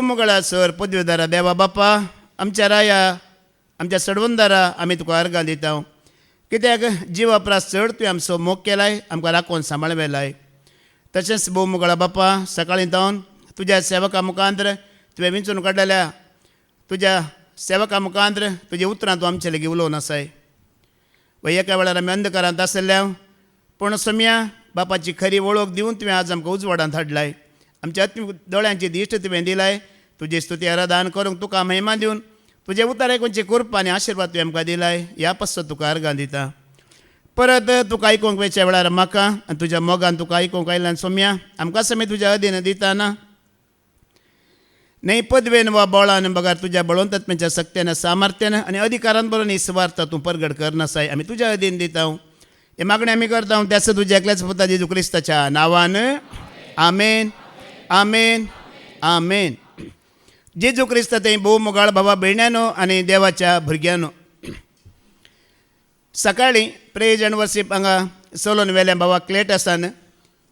मुगळासर पदवीदारा देवा बापा आमच्या राया आमच्या सडवंदारा आमी तुका अर्गां दिता कित्याक जिवा प्रास चड तुवें आमचो मोग केलाय आमकां राखून सांबाळवेलाय. तशेंच भोव मुगळा बापा सकाळीं जावन तुज्या सेवका मुखांतर तुवें विंचून काडलेल्या तुज्या सेवका मुखांतर तुजी उतरां तूं आमचे लेगीत उलोवन आसाय. व एका वेळार आमी अंधकारांत आसल्या पूण सम्या बापाची खरी वळख दिवन तुवें आज आमकां उजवाडांत हाडलाय. आमच्या दोळ्यांची दिश्ट तुवें दिलाय. तुजी स्तुती आराधन करूंक तुका महिमा दिवन तुजे उतर आयकूनची कृपा आनी आशिर्वाद तुवें आमकां दिलाय. ह्या पासत तुका अर्गां दिता. परत तुका आयकूंक वेच्या वेळार म्हाका आनी तुज्या मोगान तुका आयकूंक आयल्यान सोम्या आमकां समेत तुज्या अधीन दिताना न्हय पदवेन वा बोळान बगार तुज्या बळवंतत्म्याच्या सक्त्यान सामर्थ्यान आनी अधिकारान बरो निस्वार्थ तूं परगट करनासाय आमी तुज्या अधीन दिता. हे मागणी आमी करता त्याच तुज्या एकल्याच पुता जेजू क्रिस्ताच्या नांवान आमेन आमेन आमेन. जेजू क्रिस्त थंय भोव मोगाळ भावा भयण्यानो आनी देवाच्या भुरग्यांनो, सकाळीं प्रेज एंड वर्शीप हांगा चलोवन व्हेलें भावा क्लेटसान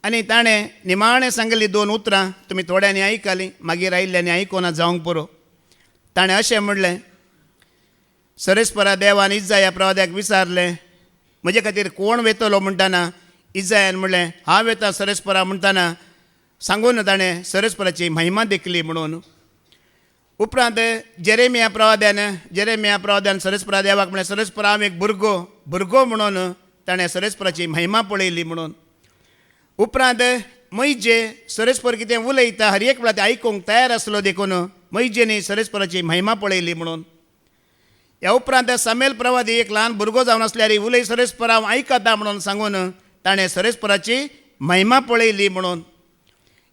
आनी ताणें निमाणें सांगली 2 उतरां तुमी थोड्यांनी आयकलीं मागीर आयिल्ल्यांनी आयकोना जावंक पुरो. ताणें अशें म्हणलें, सरेस्परा देवान इज्जाया प्रवाद्याक विचारलें म्हजे खातीर कोण वेतलो म्हणटाना इज्जायान म्हणलें हांव वेता सरेस्परा म्हणटाना सांगून ताणें सरेस्पराची महिमा देखली म्हणून. उपरांत जेरेमिया प्रवाद्यान सरेस्परा देवाक म्हणलें सरेस्परा हांव एक भुरगो म्हणून ताणें सरेस्पराची महिमा पळयली म्हणून. उपरांत मैजे सरेस्पर कितें उलयता हर एक वेळा तें आयकूंक तयार आसलो देखून मैजेनी सरेस्पराची महिमा पळयली म्हणून. ह्या उपरांत सामेल प्रवादी एक ल्हान भुरगो जावन आसल्यार उलय सरेस्पर हांव आयकता म्हणून सांगून ताणें सरेस्पराची महिमा पळयली म्हणून.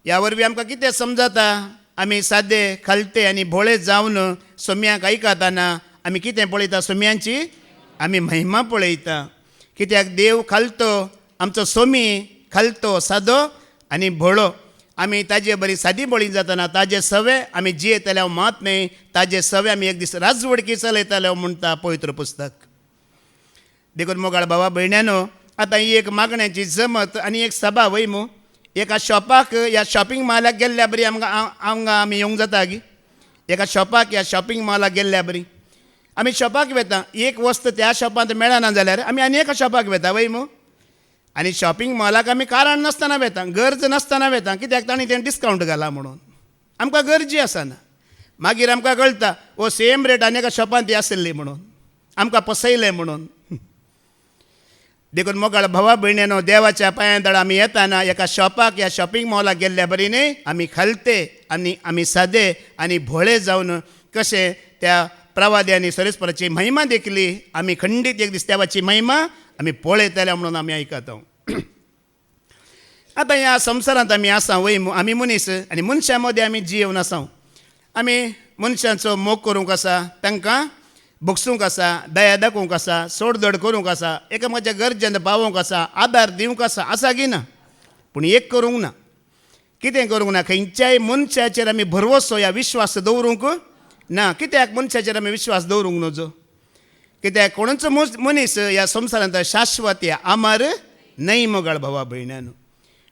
ह्या वरवीं आमकां कितें समजता, आमी सादे खालते आनी भोळे जावन सोम्याक आयकताना आमी कितें पळयता, सोम्यांची आमी महिमा पळयता. कित्याक देव खालतो, आमचो सोमी खालतो सादो आनी भोळो. आमी ताजे बरी सादी बोळी जातना ताजे सवे आमी जियेतले मात न्हय, ताजे सवे आमी एक दीस राजवडकी चलयतले म्हणटा पवित्र पुस्तक. देखून मोगाळ भावा भयण्यानो, आतां ही एक मागण्याची जमत आनी एक सभा वय मू एका शॉपाक ह्या शॉपिंग मॉलाक गेल्ल्या बरी आमकां आमी येवंक जाता गी. एका शॉपाक ह्या शॉपिंग मॉलाक गेल्ल्या बरी आमी शॉपाक वेता, एक वस्त त्या शॉपांत मेळना जाल्यार आमी आनी एका शॉपाक वेता वय मू. आनी शॉपिंग मॉलाक आमी कारण नासतना वेता, गरज नासतना वेता, कित्याक ताणें तें डिस्कावंट घाला म्हणून. आमकां गरजी आसना. मागीर आमकां कळटा वो सेम रेटान एका शॉपांत ती आसली म्हणून, आमकां पसयलें म्हणून. देखून मोगाळ भावा भयण्यानो, देवाच्या पांयां आमी येताना एका शॉपाक ह्या शॉपिंग मॉलाक गेल्ल्या बरी न्ही, आमी खालते आनी आमी सादे आनी भोळे जावन कशें त्या प्रवाद्यांनी सरेस्पराची महिमा देखली आमी खंडीत एक दीस देवाची महिमा आमी पळयतले म्हणून आमी आयकता. आतां ह्या संवसारांत आमी आसा वय आमी मनीस आनी मनशां मदें आमी जियेवन आसा. आमी मनशांचो मोग करूंक आसा, तांकां भोगसूंक आसा, दया दाखोवंक आसा, सोडधड करूंक आसा, एकामेकाच्या गरजेंत पावोवंक आसा, आदार दिवंक आसा गी ना. पूण एक करूंक ना. कितें करूंक ना, खंयच्याय मनशाचेर आमी भरवसो ह्या विश्वास दवरूंक ना. कित्याक मनशाचेर आमी विश्वास दवरूंक नजो, कित्याक कोणूच मनीस ह्या संवसारांत शाश्वत या अमर न्हय मोगाळ भावा भयण्यानो.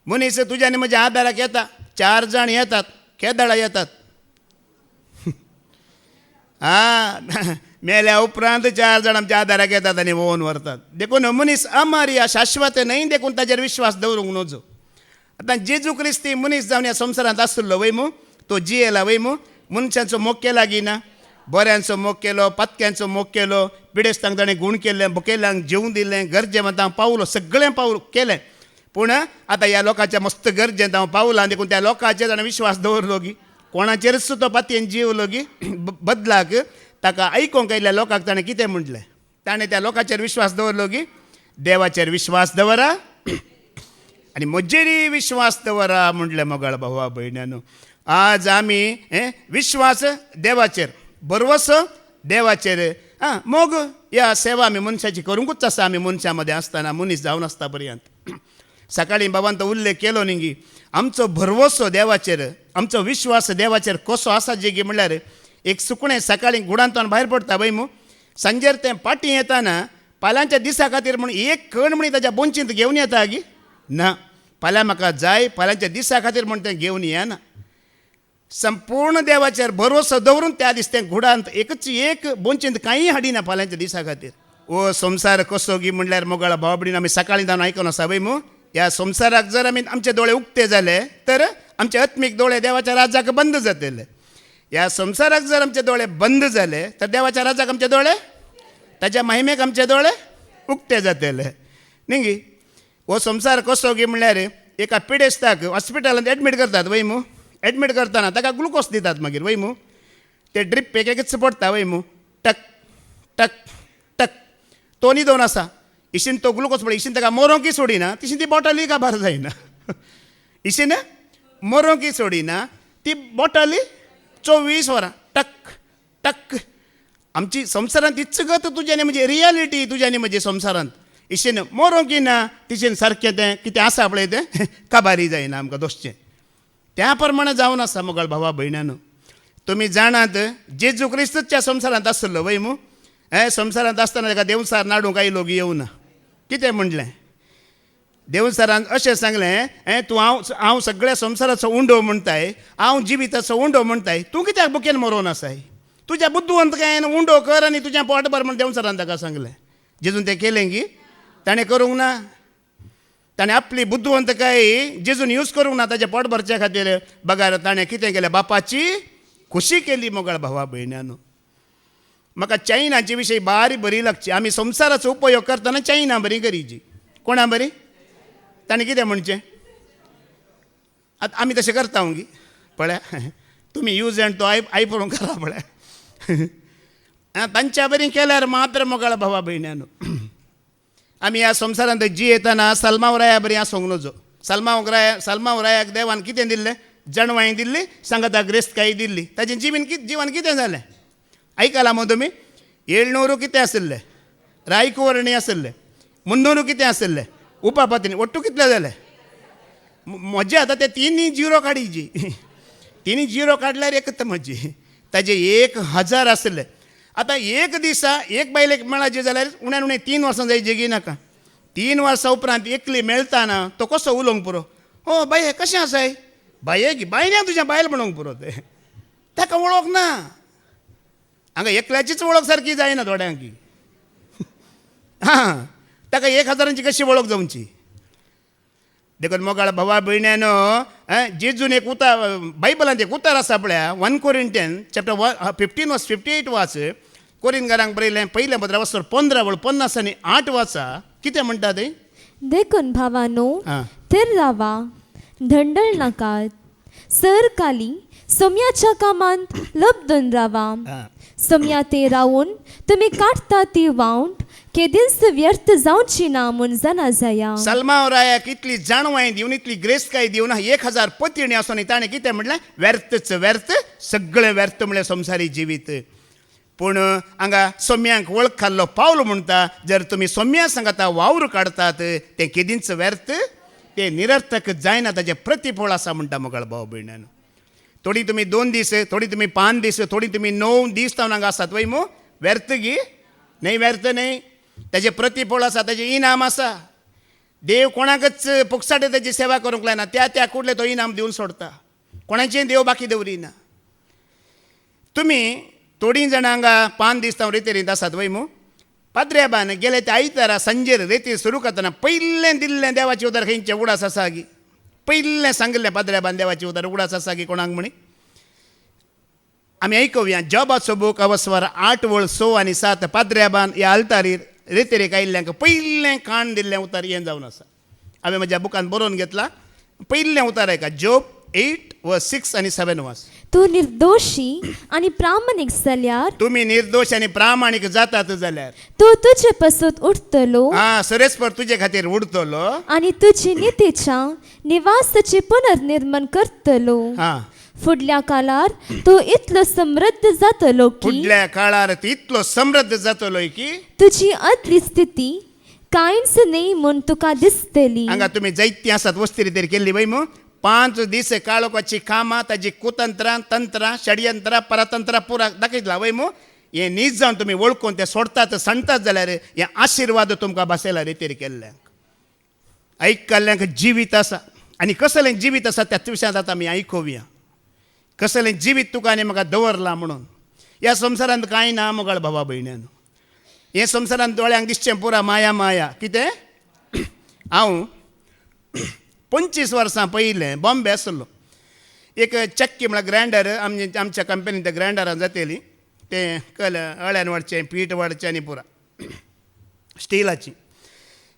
मनीस तुज्या आनी म्हज्या आदाराक येता, 4 जाण येतात, केदाळा येतात. मेल्या उपरांत 4 जाण आमच्या आदाराक येतात आनी वोवन व्हरतात. देखून मनीस अमर या शाश्वत न्हय, देखून ताचेर विश्वास दवरूंक नजो. आतां जेजू क्रिस्ती मनीस जावन ह्या संवसारांत आसलो वय मू, तो जियेला वय मू, मनशांचो मोग केला गी ना, बऱ्यांचो मोग केलो, पत्क्यांचो मोग केलो, पिडेस्तांक ताणें गूण केलें, भुकेल्यांक जेवूं दिलें, गरजेवंत हांव पावलो, सगळें केलें. पूण आतां ह्या लोकांच्या मस्त गरजेंत हांव पावलां, देखून त्या लोकांचेर ताणें विश्वास दवरलो गी. कोणाचेरच तो पातयेन जिवलो गी. बदलाक ताका आयकोंक येयल्ल्या लोकांक ताणें कितें म्हटलें, ताणें त्या लोकांचेर विश्वास दवरलो गी. देवाचेर विश्वास दवरा आनी म्हजेरय विश्वास दवरा म्हटलें मोगाळ भावा भयण्यानो. आज आमी विश्वास देवाचेर, भरवसो देवाचेर, मोग ह्या सेवा आमी मनशाची करूंकूच आसा. आमी मनशां मदें आसतना, मनीस जावन आसता पर्यंत. सकाळीं बाबान तो उल्लेख केलो न्ही गी, आमचो भरवसो देवाचेर, आमचो विश्वास देवाचेर कसो आसा जे गी म्हणल्यार एक सुकणें सकाळीं गुडांतून भायर पडटा वय मू, सांजेर तें पाटी येताना फाल्यांच्या दिसा खातीर म्हूण एक कण म्हणी ताच्या बोंचींत घेवन येता गी ना. फाल्यां म्हाका जाय, फाल्यांच्या दिसा खातीर म्हूण तें घेवन येना. संपूर्ण देवाचेर भरोसो दवरून त्या दीस तें घुडांत एक बोंचेंत कांय हाडिना फाल्यांच्या दिसा खातीर. ओ संवसार कसो गी म्हणल्यार मोगाळ भाव भयण, आमी सकाळीं जावन आयकून आसा वय मू. ह्या संवसाराक जर आमी आमचे दोळे उक्ते जाले तर आमचे आत्मीक दोळे देवाच्या राजाक बंद जातले. ह्या संवसाराक जर आमचे दोळे बंद जाले तर देवाच्या राजाक आमचे दोळे, ताच्या महिमेक आमचे दोळे उक्ते जातले न्ही गी. हो संवसार कसो गी म्हणल्यार एका पिडेस्ताक हॉस्पिटलांत एडमीट करतात वय मू. एडमीट करतना ताका ग्लुकोज दितात मागीर वय मू. ते ड्रीप एक एकच पडटा वय मू. टक टक टक तो न्हिदोवन आसा. इशीन तो ग्लुकोज पळय, इशीन ताका मरोंकी सोडिना, तशी ती बॉटली काबार जायना. इशीन मरोंकी सोडिना, ती बॉटली 24 वरां टक टक. आमची संवसारांत इच गत तुज्यानी म्हणजे रियालिटी तुज्यानी म्हणजे संवसारांत. इशीन मरोंकी ना, तिशीन सारकें तें कितें आसा पळय तें काबारी जायना आमकां दोसचें. त्या प्रमाणे जावन आसा मोगाळ भावा भयणानो. तुमी जाणात जेजू क्रिस्तच्या संवसारांत आसलो वय मू. संवसारांत आसतना ताका देवसार नाडूंक काही लोक येवना. कितें म्हणलें देवसारान? अशें सांगलें, तूं हांव सगळ्या संवसाराचो उंडो म्हणटाय, हांव जिविताचो उंडो म्हणटाय, तूं कित्याक बुकेन मरोवन आसाय? तुज्या बुद्दुवंतकायेन उंडो कर आनी तुजें पोट भर म्हण देवसारान ताका सांगलें. जेजून तें केलें गी? ताणें करूंक ना. ताणें आपली बुद्दुवंतकाय जेजून यूज करूंक ना ताच्या पोट भरच्या खातीर. बगार ताणें कितें केलें? बापाची खुशी केली मोगाळ भावा भयणानो. म्हाका चायनाचे विशयी बारी बरी लागची. आमी संवसाराचो उपयोग करतना चायना बरी करीची. कोणा बरी? ताणें कितें म्हणचें? आतां आमी तशें करता गी पळया. तुमी यूज एंड तो आयपरून करा पळया. तांच्या बरी केल्यार मात्र मोगाळ भावा भयणानो. आमी ह्या संवसारांत जियेतना सल्मावराया बरी आसूंक नजो. सल्मावरायाक देवान कितें दिल्लें? जणवाय दिल्ली, सांगाता ग्रेस्तकाय दिल्ली. ताचें जिवन कितें जालें? आयकलां मग तुमी? 700 कितें आसले? रायकुवर्णी आसले. 300 कितें आसले? उपापत्नी. ಒಟ್ಟು कितले जाले? मजा आतां ते 3 झिरो काडीची. 3 झिरो काडल्यार एकच मजी. ताजे 1000 आसले. आतां एक दिसा एक बायलेक मेळाची जाल्यार उण्यान उणें 3 वर्सां जाय जगी नाका. 3 वर्सां उपरांत एकली मेळटाना तो कसो उलोवंक पुरो? हो बाये कशें आसाय? बाये गी बायल्याक तुज्या बायल म्हणूंक पुरो. ते ताका वळख ना. हांगा एकल्याचीच वळख सारकी जायना थोड्यांक. हां ताका 1000ची कशी वळख जावची? देखून मोगाळ भावा भयण्यानो, जेजून एक उतार बायबलांत एक उतार आसा पळया. 1 Corinthians chapter 15 verse 58 वाच. कोरिंथकारांक बरयलें पयलें पत्र वाचून 15 वळ 50 आनी 8 वाचा. कितें म्हणटा ते? देखून भावानो, थीर रावा, धंडळ नाकात, सरकाली सोम्याच्या कामांत लबदून रावा. सोम्या ते रावून तुमी काडटा ती वावंट केदींच व्यर्थ जावची ना म्हूण जाणा जाया. सल्मावरायाक इतली जाणवाय दिवन इतली ग्रेस्तकाय दिवन 1000 पत्नी आसून ताणें कितें म्हणलें? व्यर्थच व्यर्थ, सगळें व्यर्थ म्हणलें संवसारी जिवीत. पूण हांगा सोम्यांक वळखाल्लो पावलो म्हणटा, जर तुमी सोम्या सांगाता वावर काडतात तें केदींच व्यर्थ, तें निरर्थक जायना, ताचें प्रतिफळ आसा म्हणटा मोगाळ भाव भयणानो. थोडी तुमी 2 दीस, थोडी तुमी 5 दीस, थोडी तुमी 9 दीस जावन हांगा आसात वय मू. व्यर्थ गी न्हय, व्यर्थ न्हय. ताचें प्रतिफळ आसा, ताचें इनाम आसा. देव कोणाकच फुकसाट ताची सेवा करूंक लायना. त्या कुडले तो इनाम दिवन सोडता. कोणाचें देव बाकी दवरिना. तुमी थोडीं जाणां हांगा 5 दीस जावन रेतेरींत आसात वय मू. पाद्र्याबान गेले ते आयतारा संजेर रेती सुरू करतना पयलें दिल्लें देवाचें उदार खंयचें? उडास आसा गी. पयलें सांगलें पाद्र्याबान देवाचें उदार उडास आसा गी कोणाक म्हणी? आमी आयकुया जॉबाचो बूक अवस्वर 8 वळ 6 आनी 7. पाद्र्याबान ह्या आल्तारीर रेतेरेक आयिल्ल्यांक पयलें काण दिल्लें उतार हें जावन आसा. हांवें म्हज्या बुकान बरोवन घेतला. पयलें उतार आयका. जॉब 8 verse 6 आनी 7 वाच. तूं निर्दोशी आनी प्रामाणीक जाल्यार, तुमी निर्दोश आनी प्रामाणीक जातात जाल्यार, तूं तुजे पासून उठतलो. सरेस्पर तुजे खातीर उडतलो आनी तुजी नितीच्या निवासाचें पुनर्निर्माण करतलो. फुडल्या काळार तूं इतलो समृद्ध जातलो की, फुडल्या काळार तूं इतलो समृद्ध जातलो की तुजी आदली स्थिती कांयच न्हय म्हूण तुका दिसतली. हांगा तुमी जायतीं आसात वस्ती रितेर केल्ली वय मू. 5 दीस काळोखाची कामां, ताजी कुतंत्रां, तंत्रां, षडयंत्रां, परतंत्रां पुरा दाखयतला वय मू. हें नीज जावन तुमी वळखून तें सोडतात सांगतात जाल्यार हें आशिर्वाद तुमकां बसयला रितेर केल्ल्यांक. आयकल्ल्यांक जिवीत आसा. आनी कसलें जिवीत आसा त्या विशयांत आतां आमी आयकुया. कसलें जिवीत तुका आनी म्हाका दवरलां म्हणून. ह्या संवसारांत कांय ना मोगाळ भावा भयण्यान. हे संवसारांत दोळ्यांक दिसचें पुरा माया माया. कितें हांव 25 वर्सां पयलें बॉम्बे आसलो. एक चक्की म्हळ्यार ग्रांयडर आमच्या कंपनीन त्या ग्रांयडरान जातेली. तें अळ्यान वाडचें पीठ वाडचें आनी पुरा स्टिलाची.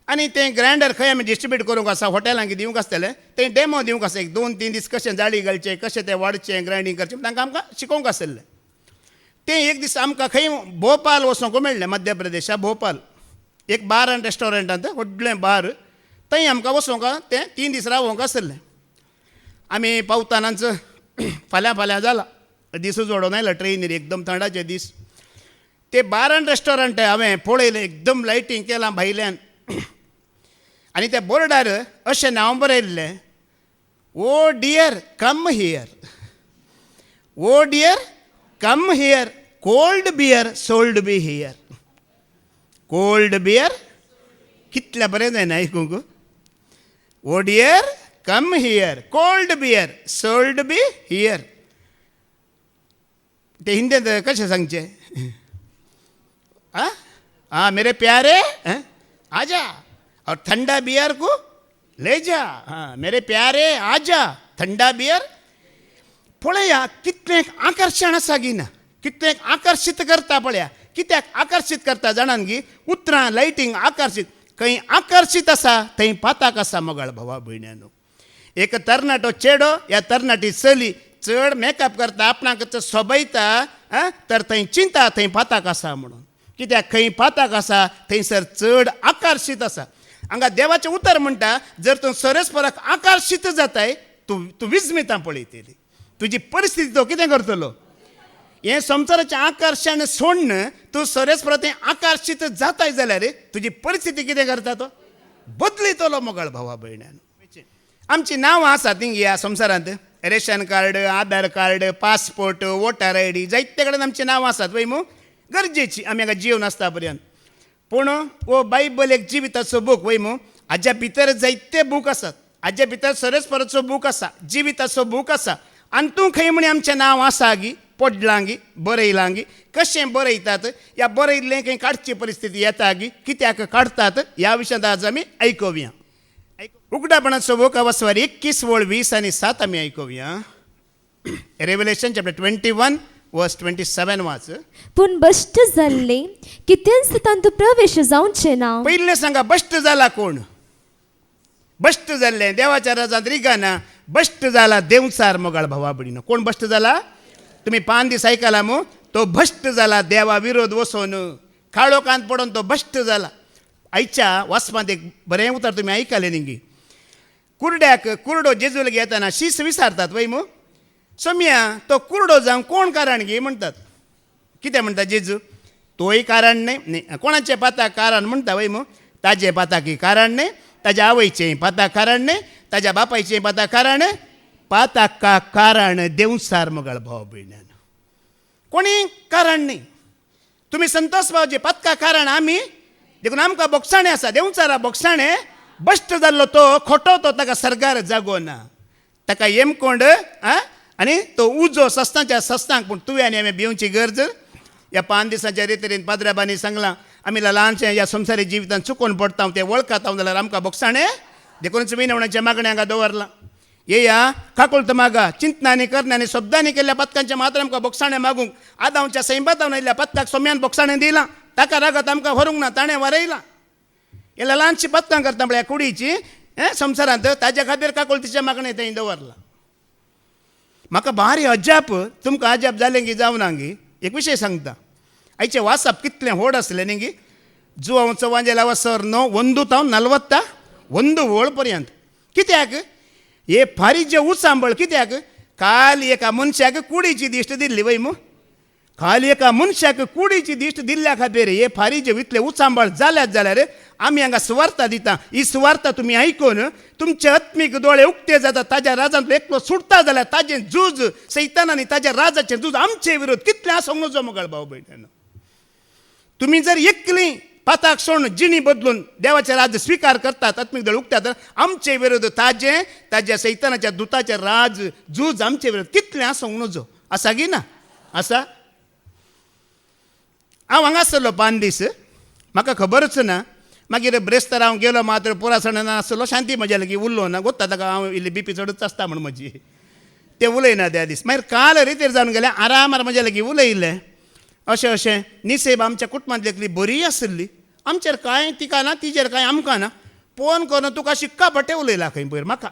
आनी तें ग्रांयडर खंय आमी डिस्ट्रिब्यूट करूंक आसा हॉटेलांक दिवंक आसतलें. तें डेमो दिवंक आसा. एक 2-3 दीस कशें जाळी घालचें, कशें तें वाडचें, ग्रांयडींग करचें तांकां आमकां शिकोवंक आसलें. तें एक दीस आमकां खंय भोपाल वचोंक मेळ्ळें. मध्य प्रदेशा भोपाल एक बार आनी रेस्टॉरंटांत व्हडलें बार. थंय आमकां वचोंक तें 3 दीस रावोंक आसलें. आमी पावतानाच फाल्यां जाला. दीस उजवडून आयलो ट्रेनीर एकदम थंडाचे दीस. ते बार आनी रेस्टॉरंट हांवें पळयलें एकदम लायटींग केलां भायल्यान. आनी त्या बोर्डार अशें नांव बरयल्लें, oh dear come here, oh dear come here, cold beer sold be here. Cold beer कितलें बरें जायना आयकूंक. Oh dear come here, cold beer sold be here. ते हिंदीत कशें सांगचें? मेरे प्यारे आजा और ठंडा बियर को ले जा. मेरे प्यारे आजा थंडा बियर. पळया कितलें आकर्शण आसा गी ना. कितलें आकर्शीत करता पळया. कित्याक आकर्शीत करता जाणान गी उतरां लायटींग आकर्शीत. खंय आकर्शीत आसा थंय पाताक आसा मोगाळ भावा भयण्यानो. एक तरणाटो चेडो या तरणाटी चली चड मेकअप करता, आपणाक सोबयता तर थंय चिंता थंय पाताक आसा म्हणून. कित्याक खंय पाताक आसा थंयसर चड आकर्शीत आसा. हांगा देवाचें उतर म्हणटा, जर तूं सरस्पराक आकर्शीत जाताय तूं विस्मितां पळयतली. तुजी परिस्थिती तो कितें करतलो? हें संवसाराचें आकर्शण सोडन तूं सरस्पराक आकर्शीत जाताय जाल्यार तुजी परिस्थिती कितें करता तो बदलितलो मोगाळ भावा भयण्यान. आमची नांवां आसात ह्या संवसारांत. Ration card, Aadhaar card, passport, voter I D जायते कडेन आमची नांवां आसात वय मू गरजेची आमी हांगा जीवन आसता पर्यंत. पूण हो बायबल एक जिविताचो बूक वय मू. हाज्या भितर जायते बूक आसात. हाज्या भितर सरस्पराचो बूक आसा, जिविताचो बूक आसा. आनी तूं खंय म्हणी आमचें नांव आसा गी, पडलां गी, बरयलां गी. कशें बरयतात? ह्या बरयल्लें खंय काडची परिस्थिती येता गी. कित्याक काडटात ह्या विशयांत आज आमी आयकुया. उगडापणाचो बूक अवस्वार 21 वळ 20 आनी 7 आमी आयकुया. रेव्हलेशन चॅप्टर 21 वर्स 27 वाच. पूण बश्ट जाल्ले कितेंच तांतू प्रवेश जावचें ना. पयलें सांगा, बश्ट जाला कोण? बश्ट जाल्लें देवाच्या राजांत रिगाना. बश्ट जाला देवचार मोगाळ भावा भयणीनो. कोण बश्ट जाला? तुमी 5 दीस आयकला मू. तो भश्ट जाला देवा विरोध वचोन. काळोखांत पडोन तो भश्ट जाला. आयच्या वाचपांत एक बरें उतर तुमी आयकलें न्ही. कुरड्याक कुरडो जेजूला घेताना शीस विचारतात वय मू. सम्या तो कुरडो जावंक कोण कारण गे म्हणटात. कितें म्हणटा जेजू? तोय कारण न्ही. कोणाचें पाताक कारण म्हणटा वय मू. ताजे पाताकी कारण न्ही, ताज्या आवयचें पाताक कारण न्ही, ताज्या बापायचें पाताक कारण. पाताका कारण देवचार मोगाळ भाव भयण्यान. कोणी कारण न्ही. तुमी संतोष भावचे पातका कारण आमी देखून आमकां बोगसाणें आसा. देवचारा बोगसाणें. बश्ट जाल्लो तो खोटो तो ताका सरकार जागो ना. ताका येमकोंड आनी तो उजो सस्तांच्या सस्तांक. पूण तुवें आनी आमी भिवची गरज. ह्या 5 दिसांच्या रितीन पाद्राबांनी सांगलां आमी ल्हानशें ह्या संवसारी जिवितांत चुकून पडटा तें वळखात जाल्यार आमकां बोगसाणें देखूनच विनवण्याच्या मागण्या हांगा दवरलां. येया काकुळत मागा, चिंतनांनी करनांनी शब्दांनी केल्ल्या पथकांचे मात्र आमकां बोगसाणें मागूंक. आदांच्या सैबातावन आयिल्ल्या पथकाक सोम्यान बोगसाणें दिलां. ताका रागात आमकां व्हरूंक ना, ताणें वरयलां. इल्ल्या ल्हानशी पथकां करता म्हळ्यार कुडीची संवसारांत ताज्या खातीर काकुळतीच्या मागणें थंय दवरलां. म्हाका भारी अजाप. तुमकां अजाप जालें गी जावं ना गी. एक विशय सांगता. आयचें वाचप कितलें व्हड आसलें न्ही गी. जुवांचो वांजेला वसर 9 1 तावन 41 वळ पर्यंत. कित्याक? हे फारीचे उचांबळ. कित्याक? काल एका मनशाक कुडीची दिश्ट दिल्ली वय मू. खाली एका मनशाक कुडीची दिश्ट दिल्ल्या खातीर हे फारीचे इतले उचांबळ जाल्यात जाल्यार आमी हांगा सुवार्ता दिता. ही सुवार्ता तुमी आयकून तुमचे आत्मीक दोळे उक्ते जाता. ताज्या राजांतलो एकलो सुटता जाल्यार ताजें झूज सैतान आनी ताज्या राजाचें झूज आमचे विरोध कितलें आसूंक नजो मोगाळ भाव भयण्यानो. तुमी जर एकलीं पाताक सोडून जिणी बदलून देवाचे राज्य स्वीकार करतात, आत्मिक दळ उगतात, आमचे विरोध ताजे सैतानाच्या दुताचे राज झूज आमचे विरोध कितले आसूंक नजो आसा गी ना आसा. हांव हांगासरलो 5 दीस, म्हाका खबरच ना. मागीर ब्रेस्तार हांव गेलो, मात्र पुरा सण नासलो, शांती म्हज्या लागीं उरलो ना. गोत्ता ताका हांव इल्ली BP चडच आसता म्हण म्हजी, ते उलयना त्या दीस. मागीर काल रितीर जावन गेले, आरामार म्हज्या लागीं उलयले. अशें निसेब आमच्या कुटुंबांतली बरी आसली, आमचेर कांय तिका ना, तिचेर कांय आमकां ना. फोन करून तुका शिक्का पट्टे उलयला खंय पयर म्हाका.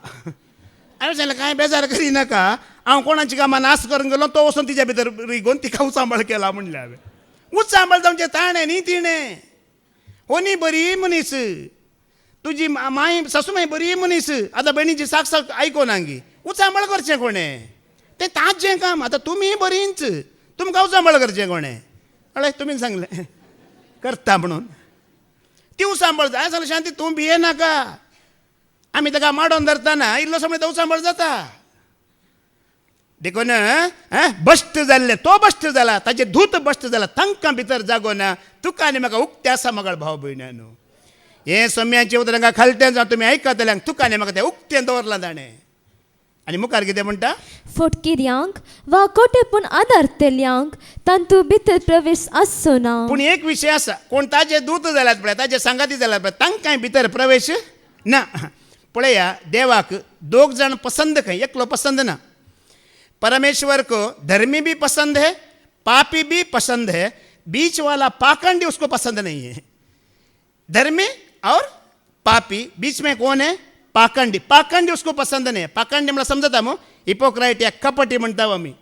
हांवें सांगलें कांय बेजार करिनाका, हांव कोणाची कामां नास करून गेलो, तो वचून तिच्या भितर रिगोवन तिका उचांबळ केला म्हणलें हांवें. उचांबळ जावचें ताणें न्ही तिणें. होनी बरी मनीस, तुजी माय सासूमाय बरी मनीस, आतां भयणीची साक आयकोनांगी उचांबळ करचें कोणें, तें ताजें काम. आतां तुमी बरींच, तुमकां उचांबळ करचें कोणें. कळ्ळें, तुमी सांगलें करता म्हणून. ती उचांबळ जाय जाल्यार शांती तूं भिये नाका. आमी ताका माडोवन धरतना इल्लो समज उचांबळ जाता. देखून बश्ट जाल्ले, तो बश्ट जाला, ताचे धूत बश्ट जाला, तांकां भितर जागो ना. तुका आनी म्हाका उक्ते आसा मगळ भाव भयण्यांनो. हें सम्याचें उतर तांकां खालतें जावन तुमी आयकतल्यांक तुका आनी म्हाका तें उक्तें दवरलां ताणें. आनी मुखार कितें म्हणटा, फटकिऱ्यांक वा कोटेपून आदारतेल्यांक तांतू भितर प्रवेश आसचो ना. पूण एक विशय आसा, कोण ताजे दूत जाल्यात पळय, ताजे सांगाती जाल्यात पळय, तांकांय भितर प्रवेश ना. पळया, देवाक 2 जाण पसंद खंय, एकलो पसंद ना. परमेश्वर को धर्मी भी पसंद है, पापी भी पसंद है, बीच वाला पाखंडी उसको पसंद नहीं है. धर्मी और पापी, बीच में कौन है, पाखंडी. पाखंडी उसको पसंद नहीं है. पाखंडी म्हणल्यार समजता मग, हिपोक्राईट या कपटी म्हणटा आमी.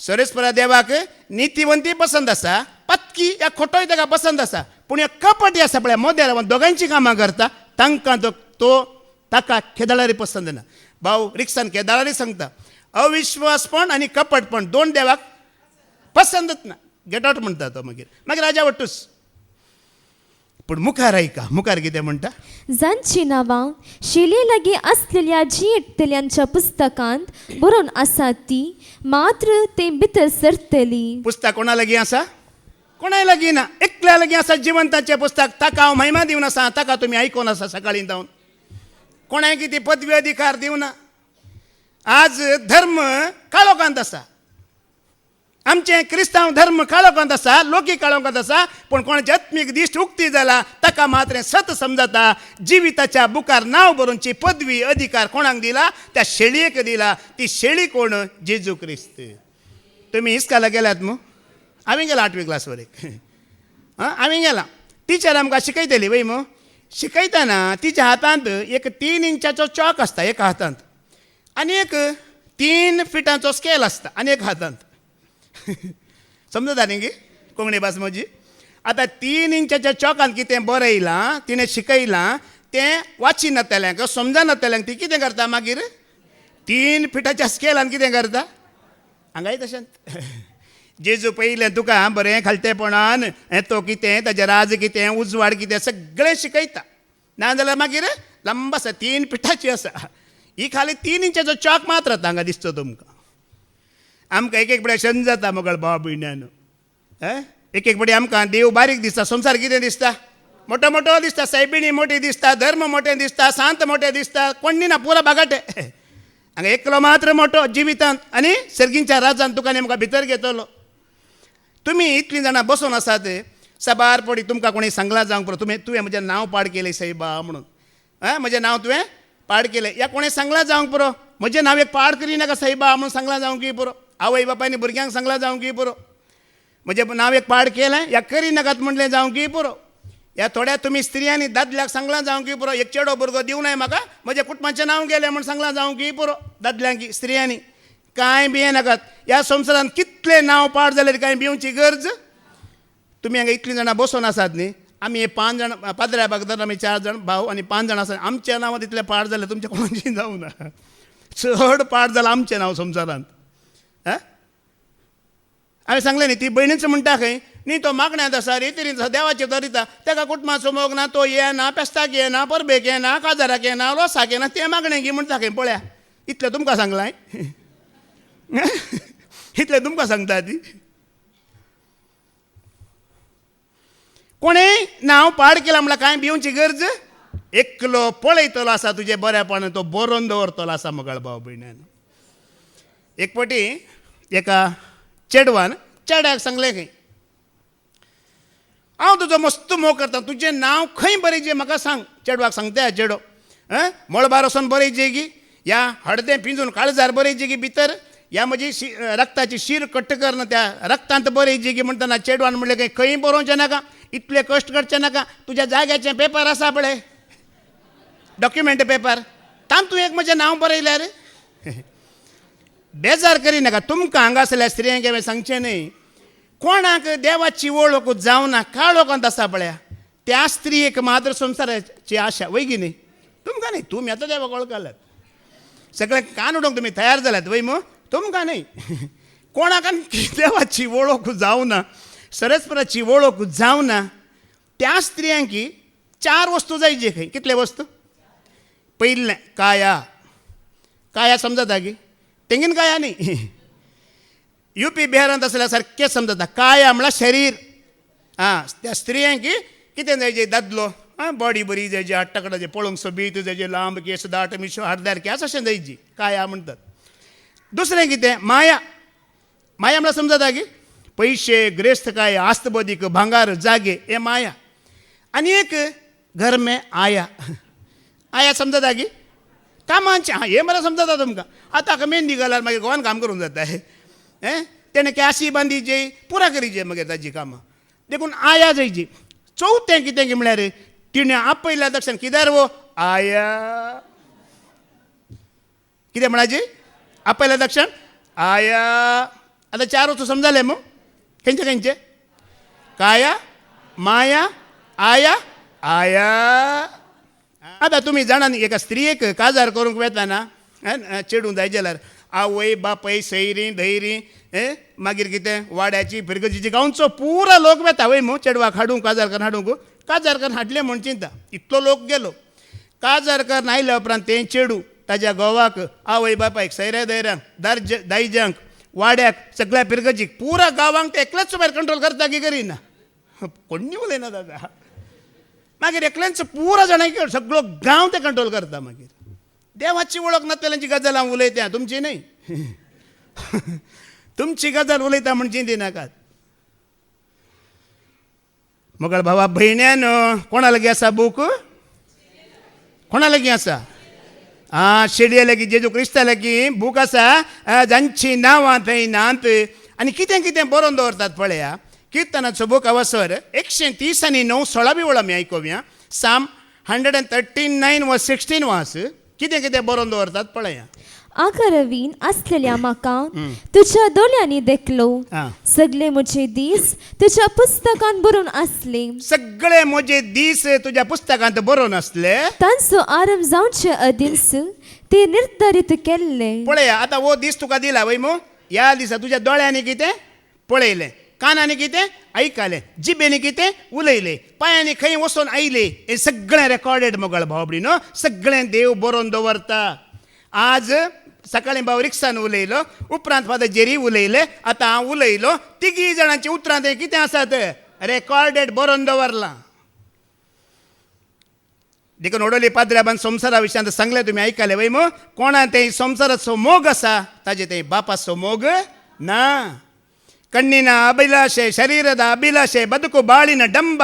सरेस्परा देवाक नीतिवंती पसंद आसा, पत्की या खोटोय ताका पसंद आसा. पूण ह्या कपटी आसा पळय, मोद्यार दोगांयची कामां करता, तांकां तो ताका केदाळारी पसंद ना. भाऊ रिक्सान केदाळारी सांगता, अविश्वासपण आणि कपटपण 2 देवाक पसंदच ना. गेट आउट म्हणटा तो. मागीर राजा वट्टूस. पूण मुखार ऐका, मुखार कितें म्हणटा, जांची नांवां शिले लागीं आसलेल्या जियेंतल्यांच्या पुस्तकांत बरोवन आसात ती मात्र ते भितर सरतली. पुस्तक कोणा लागीं आसा, कोणाय लागीं ना, एकल्या लागीं आसा जिवंताचें पुस्तक. ताका हांव महिमा दिवन आसा, ताका तुमी आयकोन आसा सकाळीं जावन. कोणाय कितें पदवी अधिकार दिवना. आज धर्म काळोखांत आसा, आमचे क्रिस्तांव धर्म काळोखांत आसा, लोकी काळोखांत आसा. पूण कोणाची आत्मीक दिश्ट उक्ती जाला ताका मात्र सत समजता. जिविताच्या बुकार नांव बरोवची पदवी अधिकार कोणाक दिला, त्या शेळयेक दिला. ती शेळी कोण, जेजू क्रिस्त. तुमी इस्काला गेल्यात मग, हांवें गेला 8वी क्लासवर एक. हांवें गेला, टिचर आमकां शिकयतली वय मग. शिकयतना तिच्या हातांत एक 3 इंचाचो चॉक आसता एका हातांत, आनी एक 3 फिटांचो स्केल आसता आनी एक हातांत. समजता न्ही गे कोंकणी भास म्हजी. आतां 3 इंचाच्या चॉकान कितें बरयलां, तिणें शिकयलां, तें वाचिनातल्यांक समजनातल्यांक ती कितें करता, मागीर 3 फिटाच्या स्केलान कितें करता, हांगाय तशेंच. जेजू पयलें तुका बरें खालतेपणान तो कितें, ताजें राज कितें, उजवाड कितें, सगळें शिकयता. नाजाल्यार मागीर लंब आसा, 3 फिटाची आसा. ही खाली 3 इंचाचो चॉक मात्र हांगा दिसतो तुमकां. आमकां एक पडे शन जाता मोगळ भाव भयण्यान. एक पडे आमकां देव बारीक दिसता, संवसार कितें दिसता, मोठो मोठो दिसता, सायबिणी मोठी दिसता, धर्म मोठे दिसता, सांत मोठे दिसता, कोण ना पुरो बागाटे. हांगा एकलो मात्र मोठो जिवितांत आनी सर्गींच्या राजान तुका नेमका भितर घेतलो. तुमी इतलीं जाणां बसून आसात, सबार पडी तुमकां कोणी सांगला जावंक पुरो, तुवें म्हजें नांव पाड केलें सायबा म्हणून. म्हजें नांव तुवें पाड केलें, या कोणें सांगला जावंक पुरो, म्हजें नांव एक पाड करिनाका सायबा म्हणून सांगला जावंक पुरो. आवय बापायनी भुरग्यांक सांगला जावंक पुरो, म्हजें नांव एक पाड केलें, या करिनाकात म्हणलें जावंक पुरो. ह्या थोड्या तुमी स्त्रियांनी दादल्याक सांगला जावंक पुरो, एक चेडो भुरगो दिवं नाय म्हाका, म्हज्या कुटुंबाचें नांव गेलें म्हूण सांगला जावंक पुरो. दादल्यांक स्त्रियांनी कांय भिये नाकात. ह्या संवसारांत कितलें नांव पाड जाल्यार कांय भिवची गरज. तुमी हांगा इतलीं जाणां बसून आसात न्ही, आमी हे 5 जाण पाद्र्या बागदार, आमी 4 जाण भाव आनी 5 जाण आसात. आमच्या नांवांत इतलें पाड जालें तुमच्या कोणाचें जावं ना. चड पाड जालां आमचें नांव संवसारांत. हांवें सांगलें न्ही, ती भयणीच म्हणटा खंय न्ही, तो मागण्यांत आसा, रेतीरीत आसा, देवाचेर धरिता, ताका कुटुंबाचो मोग ना, तो येना, पेस्ताक येना, परबेक येना, काजाराक येना, लोसाक येना, तें मागणें घे म्हणटा खंय. पळया, इतलें तुमकां सांगलां, इतलें तुमकां सांगता ती. कोणेय नांव पाड केलां म्हळ्यार कांय भिवची गरज एकलो पळयतलो आसा तुजे बरेपण तो बरोवन दवरतलो आसा मुगळ भाव भयण्यान. एक फावटी एका चेडवान चेड्याक सांगलें खंय हांव तुजो मस्त मोग करता तुजें नांव खंय बरयचें म्हाका सांग. चेडवाक सांगता चेडो मळबार वचोन बरयचें गी ह्या हळदें पिंजून काळजार बरयचें गी भितर ह्या म्हजी रक्ताची शीर कट्ट कर ना त्या रक्तांत बरयचें गी म्हणटना चेडवान म्हणलें खंय खंय बरोवचें नाका इतले कश्ट करचे नाका तुज्या जाग्याचें पेपर आसा पळय डॉक्युमेंट पेपर ताम तूं एक म्हजें नांव बरयल्यार बेजार करिनाका. तुमकां हांगासरल्या स्त्रियांक हांवें सांगचें न्हय कोणाक देवाची वळख जावना काळोखांत आसा पळया त्या स्त्रियेक मात्र संवसाराची आशा वय गी न्ही तुमकां न्ही तुमी आतां देवाक वळखल्यात सगळें कान उडोवंक तुमी तयार जाल्यात वय मो तुमकां न्ही कोणाक देवाची वळख जावना सरस्वराची वळख जावना त्या स्त्रियांक 4 वस्तू जायचे खंय कितले वस्तू. पयलें काया समजता गी तेंगेन काया न्ही UP बिहारांत आसल्यार सारकें समजता काया म्हळ्यार शरीर त्या स्त्रियांक कितें जायचे दादलो बॉडी बरी जायची हट्टकडाचे पळोवंक सोबीत जायचे लांब केस दाट मिशो हाडदार केस अशें जायची काया म्हणटात. दुसरें कितें माया म्हळ्यार समजता गी पैशे ग्रेस्त काय आस्त बदीक भांगार जागे हे माया. आनी एक घर में आया समजता गी कामांचे हे मला समजता तुमकां आतां हाका मेहंदी घालार मागीर गोवान काम करूंक जाता तेणें कॅसी बांदीचे पुरा करीचे मागीर ताची कामां देखून आया जायची. चवथें कितें म्हळ्यार तिणें आपयल्या दक्षिण कित्यार वो आया कितें म्हणाची आपयल्या दक्षिण आया. आतां 4 वस्तू समजाले मग खंयचे काया माया आया. आतां तुमी जाणा न्ही एका स्त्रियेक काजार करूंक वेताना चेडूं जाय जाल्यार आवय बापय सैरी धैरी मागीर कितें वाड्याची फिरगजीची गांवचो पुरो लोक वेता वय मू चेडवाक हाडूंक काजारकर हाडूंक काजारकर हाडलें म्हूण चिंता इतलो लोक गेलो काजारकर आयल्या उपरांत तें चेडूं ताज्या घोवाक आवय बापायक सैऱ्या धैर्यांक दायजांक वाड्याक सगळ्या पिरगजीक पुरा गांवांक ते एकल्याच भायर कंट्रोल करता की करिना कोणी उलयना दादा मागीर एकल्यांचो पुरा जाणांक सगळो गांव ते कंट्रोल करता. मागीर देवाची वळख नातलेल्यांची गजाल हांव उलयतां तुमची न्हय तुमची गजाल उलयता म्हण चिंती नाकात. मोगळ भावा भयण्यान कोणा लागीं आसा बूक कोणा लागीं आसा शेडये लागीं जेजू क्रिस्ता लागीं बूक आसा जांची नांवां थंय नात आनी कितें कितें बरोवन दवरतात पळया. कीर्तनाचो बूक अवसर 130 आणि 9 16 वेळा आमी आयकोवया. साम 139 व 16 वास कितें कितें बरोवन दवरतात पळया. आकारवीन आसलेल्या म्हाका तुज्या दोळ्यांनी देखलो सगळे म्हजे दीस तुज्या पुस्तकांत बरोवन आसले सगळे म्हजे दीस तुज्या पुस्तकांत बरोवन आसले तांचो आरंभ जावचे अदीस ते निर्धारीत केल्ले. पळया आतां वो दीस तुका दिला वय मो ह्या दिसा तुज्या दोळ्यांनी कितें पळयलें कानांनी कितें आयकलें जिबेनी कितें उलयलें पांयांनी खंय वचून आयले हें सगळें रेकॉर्डेड मोगळ भाव न्हू सगळें देव बरोवन दवरता. आज सकाळीं भाव रिक्सान उलयलो उपरांत फादर जेरी उलयले आतां हांव उलयलो तिगी जाणांची उतरां थंय कितें आसात रेकॉर्डेड बरोवन दवरलां. देखून ओडोली पाद्र्याबान संवसारा विशयांत सांगलें तुमी आयकलें वय मो कोणा थंय संवसाराचो मोग आसा ताजे थंय बापाचो मोग ना. ಕಣ್ಣಿನ ಅಭಿಲಾಷೆ ಶರೀರದ ಅಭಿಲಾಷೆ ಬದುಕು ಬಾಳಿನ ಡಂಬ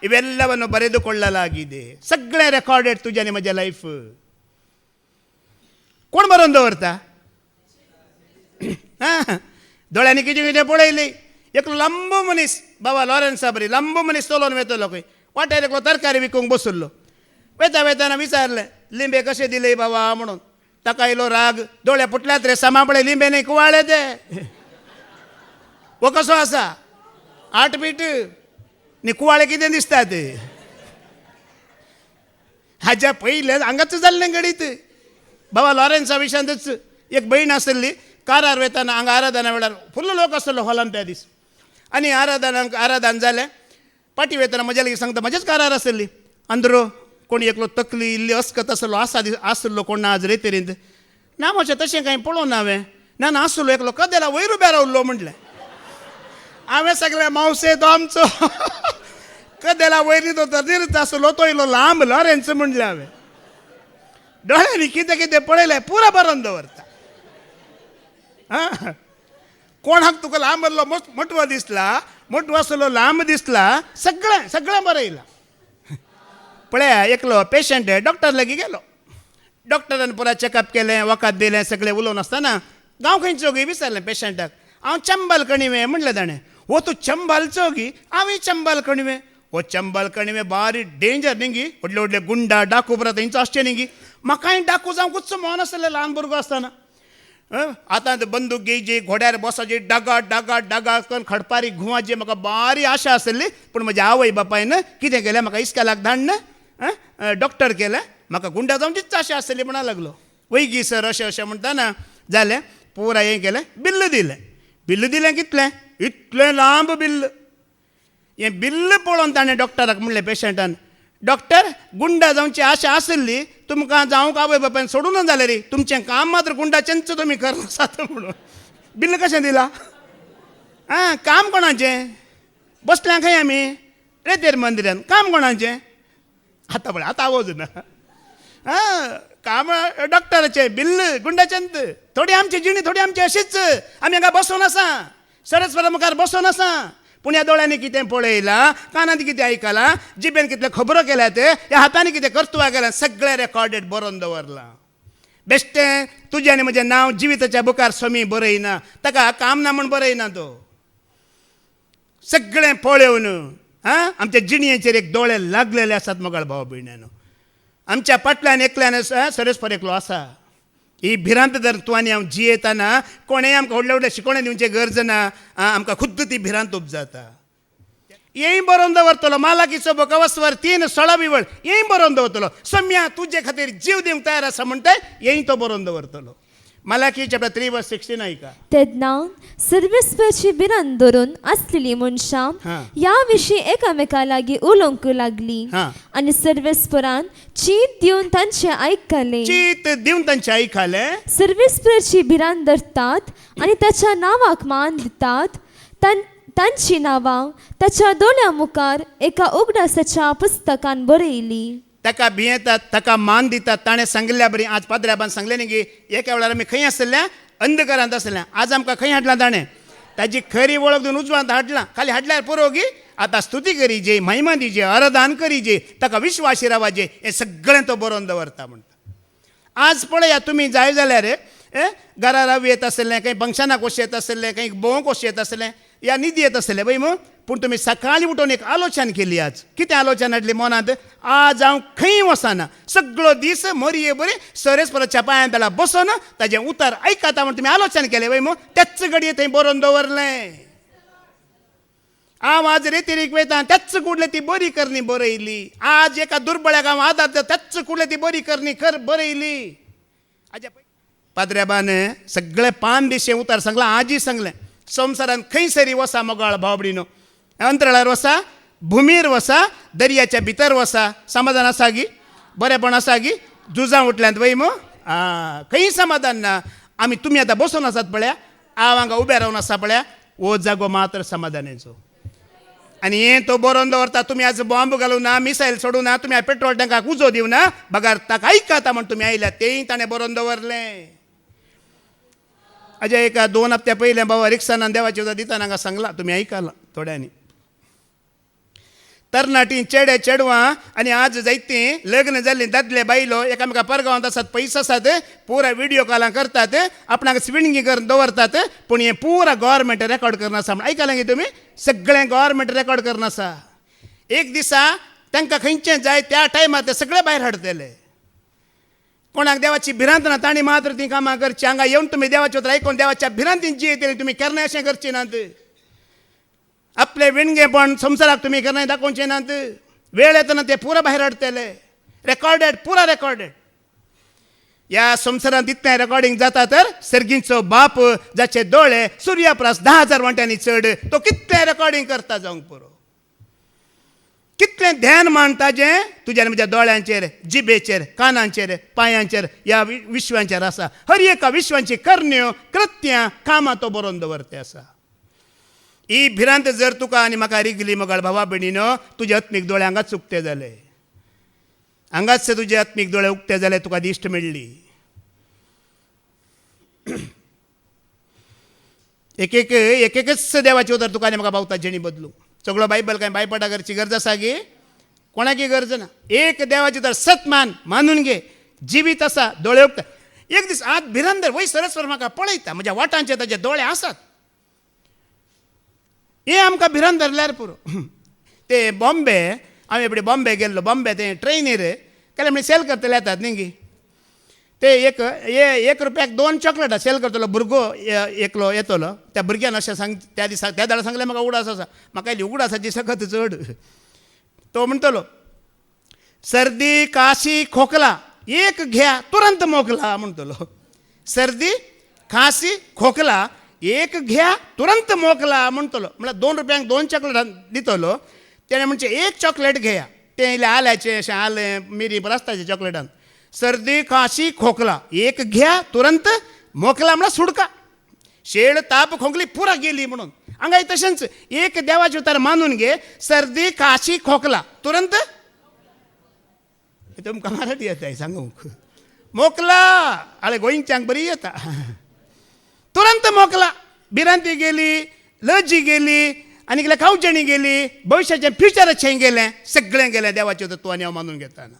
ಇವೆಲ್ಲವನ್ನು ಬರೆದುಕೊಳ್ಳಲಾಗಿದೆ. सगळे रेकॉर्डेड तुझ्या आणि माझ्या लाईफ कोण बरोवन दवरता दोळ्यांनी कितें कितें पळयली. एक लंबू मनीस बाबा लॉरेन्स साबरी लंबू मनीस चलोवन वेतलो खंय वाटेर एकलो तरकारी विकूंक बसुल्लो वेता वेताना विचारलें लिंबे कशे दिले बाबा म्हणून ताका इलो राग दोळे फुटल्यात रे समापळे लिंबे न्ही कुवाळे ते वो कसो आसा 8 फीट न्ही कुवाळे कितें दिसतात हाज्या पयले हांगाच जाल्लें घडीत बाबा लॉरेन्सा विशयांतच एक भयण आसली कारार वेताना हांगा आराधना वेळार फुल्ल लोक आसलो हॉलान त्या दीस आनी आराधन जालें पाटी वेताना म्हज्या लागीं सांगता म्हजेच कारार आसली अंदरो कोणी एकलो तकली इल्ली अस्कत आसलो आसलो कोण ना आज रेतेरींत ना मातशें तशें कांय पळोवन हांवें ना आसलो एकलो कदेला वयर उबे रावल्लो म्हटलें हांवें सगळें मावसे तो आमचो कदेला वयर न्हिदो तर न्हिदता आसलो तो इलो लांब लॉरेन्स म्हणलें हांवें दोळ्यांनी कितें कितें पळयलें पुरो बरोवन दवरता आं कोणाक तुका लांब आसलो मोटवो दिसला मोटवो आसलो लांब दिसला सगळें बरें येयलां पळया एकलो पेशंट डॉक्टर लागीं गेलो डॉक्टरान पुरा चॅकअप केलें वखद दिलें सगळें उलोवन आसतना गांव खंयचो गी विचारलें पेशंटाक हांव चंबल कणिवें म्हणलें ताणें वो तूं चंबलचो गी हांवूय चंबल कणिवें वो चंबल कणिवें बारी डेंजर न्ही गी व्हडले व्हडले गुंडा डाकू बरा थंयचो आसचें न्ही गी म्हाकाय डाकू जावंकूच मोन आसलें ल्हान भुरगो आसतना आतां बंदूक घेवची घोड्यार बसोची डागाट डागाट डागाट करून खडपारी घुवाची म्हाका बारी आशा आसली पूण म्हज्या आवय बापायन कितें केलें म्हाका इस्कॅलाक धाडन डॉक्टर केलें म्हाका गुंडा जावचीच आशा आसली म्हणा लागलो वय गी सर अशें अशें म्हणटाना जालें पुरा हें केलें बिल्ल दिलें कितलें इतलें लांब बिल्ल हें बिल्ल पळोवन ताणें डॉक्टराक म्हणलें पेशंटान डॉक्टर गुंडा जावची आशा आसली तुमकां जावंक आवय बापायन सोडून जालें रे तुमचें काम मात्र गुंडाचेंच तुमी करनासात म्हणून बिल्ल कशें दिलां आं काम कोणाचें बसल्या खंय आमी रेतेर मंदिरान काम कोणाचें आतां पळय आतां आवाज ना काम डॉक्टराचें बिल्ल गुंडाचेंच थोडी आमची जिणी थोडी आमची अशीच आमी हांगा बसून आसा सरस्वरा मुखार बसून आसा पूण ह्या दोळ्यांनी कितें पळयलां कानांत कितें आयकलां जिबेन कितल्यो खबरो केल्यात ह्या हातांनी कितें कर्तुवा केलां सगळें रेकॉर्डेड बरोवन दवरलां बेश्टें तुजें आनी म्हजें नांव जिविताच्या बुकार स्वामी बरयना ताका काम ना म्हूण बरयना तो सगळें पळोवन आमच्या जिणयेचेर एक दोळे लागलेले आसात मोगाळ भाव भयण्यानो आमच्या फाटल्यान एकल्यान सरस्पर एकलो आसा ही भिरांत जर तूं आनी हांव जियेतना कोणेंय आमकां व्हडले व्हडले शिकोवणे दिवचें गरज ना आमकां खुद्द ती भिरांत उपजाता हेंय बरोवन दवरतलो मालाकीचो बोकावस्वर 3:16 बिवळ हेंय बरोवन दवरतलो सम्या तुजे खातीर जीव दिवंक तयार आसा म्हणटा हेंय तो बरोवन दवरतलो मालाकी चॅप्टर 3:16 ऐका तेन्ना सर्वेस्परची भिरांत धरून आसलेली मनशां ह्या विशीं एकामेका लागीं उलोवंक लागली आनी सर्वेस्परान चीत दिवन तांचें आयकलें सर्वेस्परची भिरांत धरतात आनी ताच्या नांवाक मान दितात तांची नांवां ताच्या दोळ्यां मुखार एका उगडासाच्या पुस्तकान बरयली ताका भियेतात ताका मान दितात ताणें सांगल्या बरी आज पाद्र्याबान सांगलें न्ही की एका वेळार आमी खंय आसल्या अंधकारांत आसल्या आज आमकां खंय हाडलां ताणें ताची खरी वळख दिवन उजवांत हाडलां खाली हाडल्यार पुरो गी आतां स्तुती करी जे महिमा दिजे अरदान करी जे ताका विश्वासी रावाजे हें सगळें तो बरोवन दवरता म्हणटा आज पळया तुमी जाय जाल्यार घरा राव येत आसलें खंय फंक्शनाक वच येत आसलें खंय भोंवक वच येत आसलें या न्हिदी येत आसलें पळय मग पूण तुमी सकाळीं उठून एक आलोचना केली आज कितें आलोचना हाडली मनांत आज हांव खंय वचना सगळो दीस मरये बरी सरस्वराच्या पांयां तेला बसून ताजें उतर आयकता म्हण तुमी आलोचना केलें वय मग तेच घडये थंय बरोवन दवरलें हांव आज रेतीरीक वयता तेच कुडले ती बरी करणी बरयली आज एका दुर्बळ्याक हांव आदार तेच कुडले ती बरी करणी बरयली पाद्र्याबान सगळें 5 दिशे उतर सांगलां आजी सांगलें संवसारान खंयसरी वसा मोगाळ भावबडीनो अंतराळार वसा भुमीर वसा दर्याच्या भितर वसा समाधान आसा गी बरेपण आसा गी झुजां उठल्यांत वय मो खंय समाधान ना आमी तुमी आतां बसून आसात पळया हांव हांगा उबे रावन आसा पळया हो जागो मात्र समाधानाचो आनी हें तो बरोवन दवरता तुमी आज बॉम्ब घालूं ना मिसायल सोडूं ना तुमी पेट्रोल टँकाक उजो दिवं ना बगार ताका आयकता म्हण तुमी आयल्यात तेंय ताणें बरोवन दवरलें अजय एका 2 हप्त्या पयले बाबा रिक्षान देवाची उदक दिताना हांगा सांगला तुमी आयकलां थोड्यांनी तरणाटीं चेडे चेडवां आनी आज जायतीं लग्न जाल्लीं दादले बायलो एकामेका परगांवांत आसात पयस आसात पुरा व्हिडिओ कॉलां करतात आपणाक स्विणगी करून दवरतात पूण हें पुरा गव्हर्मेंट रेकॉर्ड करना आसा म्हण आयकलां गे तुमी सगळें गव्हर्मेंट रेकॉर्ड करना आसा एक दिसा तांकां खंयचें जाय त्या टायमार ते सगळे भायर हाडटले कोणाक देवाची भिरांत ना तांणी मात्र ती कामां करची हांगा येवन तुमी देवाचे उतर आयकून देवाच्या भिरांतीन जियेतली तुमी केन्ना अशें करची नात आपले विणगेपण संवसाराक तुमी केन्नाय दाखोवचें नात वेळ येतना ते पुरा भायर हाडटले रेकॉर्डेड पुरा रेकॉर्डेड ह्या संवसारांत इतलें रेकॉर्डिंग जाता तर सर्गींचो बाप जाचे दोळे सुर्यापरास 10,000 वांट्यांनी चड तो कितलें रेकॉर्डिंग करता जावंक पुरो कितलें ध्यान मांडटा जें तुज्या म्हज्या दोळ्यांचेर जिबेचेर कानांचेर पांयांचेर ह्या विश्वांचेर आसा हर एका विश्वांची करण्यो कृत्यां कामां तो बरोवन दवरते आसा ही भिरांत जर तुका आनी म्हाका रिगली मोगाळ भावा भयणीनो, तुजे आत्मीक दोळे हांगाच उक्ते जाले, हांगाच तुजे आत्मीक दोळे उक्ते जाले, तुका दिश्ट मेळ्ळी. एकच देवाचे उतर तुका आनी म्हाका पावता जेणी बदलू. सगळो बायबल काय बायपटा करची गरज आसा गे? कोणाकी गरज ना. एक देवाचे उतर सत मानून घे. जिवीत आसा, दोळे उक्ता. एक दीस आत भिरांदर वय सरस्वर म्हाका पळयता, म्हज्या वाटांचे ताचे दोळे आसात. हे आमकां भिरांत धरल्यार पुरो. ते बॉम्बे, हांवें एपडे बॉम्बे गेल्लो. बॉम्बे ते ट्रेनीर केले म्हणजे सेल करतले येतात न्ही. ते एक रुपयाक 2 चॉकलेटां सेल करतलो. भुरगो एकलो येतलो. त्या भुरग्यान अशें सांग त्या दिसा त्या दाडा सांगलें म्हाका उगडास आसा. म्हाका इल्ली उगडासाची सकत चड. तो म्हणटलो सर्दी काशी खोकला एक घ्या तुरंत मोकला म्हणटलो. सर्दी खांसी खोकला एक घ्या तुरंत मोकला म्हणटलो. म्हळ्यार 2 रुपयांक 2 चॉकलेटां दितलो. तेणें म्हणचे एक चॉकलेट घेया. ते इल्लें आल्याचें अशें आलें मिरी बरें आसता तें चॉकलेटान. सर्दी खांसी खोकला एक घ्या तुरंत मोकला म्हळ्यार सुडका. शेळ ताप खोकली पुरा गेली म्हणून. हांगा तशेंच एक देवाचें उतर मानून घे. सर्दी खांसी खोकला तुरंत तुमकां मराठी येता सांगूंक. मोकला आले गोंयच्यांक बरी येता. तुरंत मोकला. भिरांती गेली, लजी गेली, आनी कितें खावचेणी गेली, भविश्याचें फ्युचराचें गेलें, सगळें गेलें देवाचें तत्व आनी हांव मानून घेताना.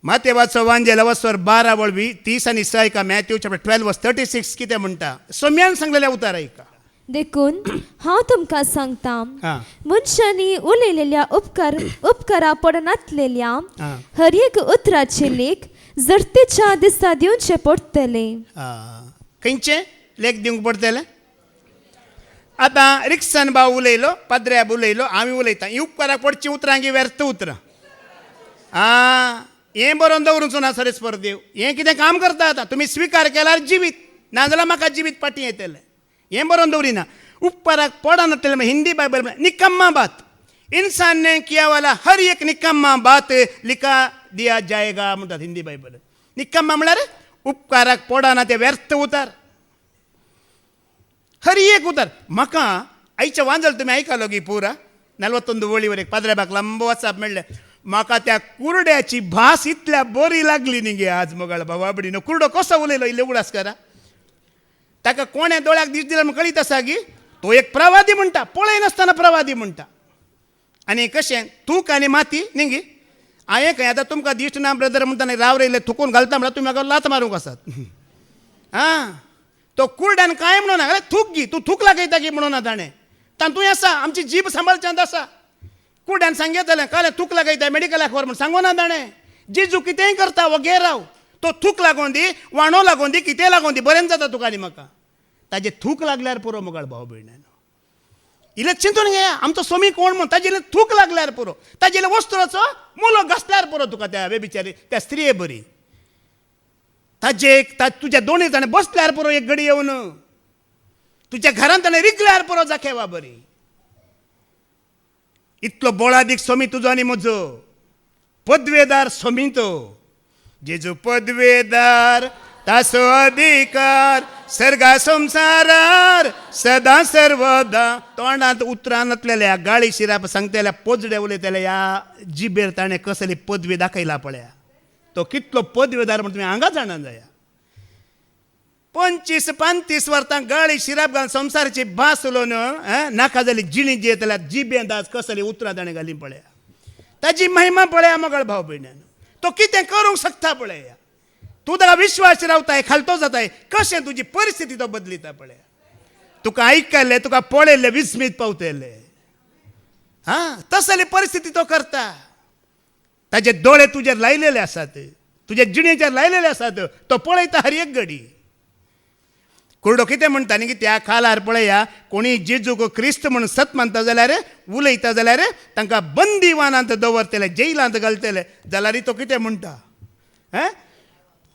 मातेवाचो वांजेल अवस्वर 12 वळवी 30 आनी 6 का मॅथ्यू चॅप्टर 12:36 कितें म्हणटा? सोम्यान सांगलेलें उतर ऐका. देखून हांव तुमकां सांगता, मनशांनी उलयलेल्या उपकारा पडनातलेल्या हर एक उतराचे लेख जरतेच्या दिसा दिवचे पडटले. खंयचे लेख दिवंक पडटले? आतां रिक्सान भाव उलयलो, पाद्र्याब उलयलो, हांवें उलयतां. ही उपकाराक पडची उतरां गी व्यर्थ उतरां. हें बरोवन दवरूच ना सरस्पर देव. हें कितें काम करता आतां? तुमी स्विकार केल्यार जिवीत, नाजाल्यार म्हाका जिवीत पाटी येतलें. हें बरोवन दवरिना. उपकाराक पडनातलें हिंदी बायबल निकम्मा बात. इंसान ने किया वाला हर एक निकम्मा बात लिखा दिया जाएगा म्हणटात हिंदी बायबल. निकम्मा म्हळ्यार उपकाराक पडना ते व्यर्थ उतर. हर एक उतर. म्हाका आयच्या वांजल तुमी आयकलो गी पुरा 41 वळीवर एक पाद्रेबाक लंब वचप मेळ्ळें. म्हाका त्या कुरड्याची भास इतल्या बरी लागली न्ही गे आज मोगाळ भावाबडीनो. कुरडो कसो उलयलो इल्ले उगडास करा. ताका कोणे दोळ्याक दिश्ट दिला म्हण कळीत आसा गी. तो एक प्रवादी म्हणटा, पळय नासतना प्रवादी म्हणटा. आनी कशें तूक आनी माती न्ही गी. हांवें खंय आतां तुमकां दिश्ट ना ब्रदर म्हणटा राव रे थुकून घालता म्हळ्यार तुमी म्हाका लात मारूंक आसात. तो कुरड्यान कांय म्हणून ना थूक गी, तूं थूक लागायता गी म्हणून ताणें. तातूंय आसा आमची जीब सांबाळच्यांत आसा. कुरड्यान सांगयतलें काले थूक लागायता मेडिकलाक व्हर म्हण सांगो ना ताणें. जेजू कितेंय करता वो घे राव. तो थूक लागोन दी, वांडो लागोन दी, कितें लागोन दी, बरें जाता तुका आनी म्हाका. ताजे थूक लागल्यार पुरो मोगाळ भाव भयणानो. इल्लें चिंतून घेया आमचो सोमी कोण म्हूण. ताजे इल्लें थूक लागल्यार पुरो. ताजे इल्लें वस्त्राचो मुलो घासल्यार पुरो तुका त्या बेबिचारी त्या स्त्रिये बरी. ताजे तुज्या दोनी ताणें बसल्यार पुरो एक घडी येवन. तुज्या घरांत ताणें रिगल्यार पुरो जाखेवा बरी. इतलो बोळादीक सोमी तुजो आनी म्हजो. पदवेदार सोमी तो. जेजू पदवेदार तासो अधिकार सर्गा संसारार सदा सर्वदा. तोंडांत उतरां नातलेल्या गाळी शिराप सांगतेल्या पोजडे उलयतले ह्या जिबेर ताणें कसली पदवी दाखयला पळया. तो कितलो पदवेदार म्हण तुमी हांगा जाणा जाया. 25-35 वर्सां गाळी शिराप घालून संवसाराची भास उलोवन नाका जाली जिणी जी येतल्या जिबेंत आज कसली उतरां ताणें घाली पळया. ताजी महिमा पळया मोगाळ भाव भयणानो. तो कितें करूंक शकता पळया. तूं ताका विश्वास रावताय खालतो जाताय. कशें तुजी परिस्थिती तो बदलिता पळया. तुका आयकल्लें तुका पळयल्लें विस्मीत पावतलें. तसली परिस्थिती तो करता. ताजे दोळे तुजेर लायलेले आसात, तुज्या जिणेचेर लायलेले आसात. तो पळयता हर एक घडी. कुरडो कितें म्हणटा न्ही की त्या काळार पळया कोणी जेजूक क्रिस्त म्हणून सत मानता जाल्यार उलयता जाल्यार तांकां बंदीवानांत दवरतले, जैलांत घालतले. जाल्यार तो कितें म्हणटा?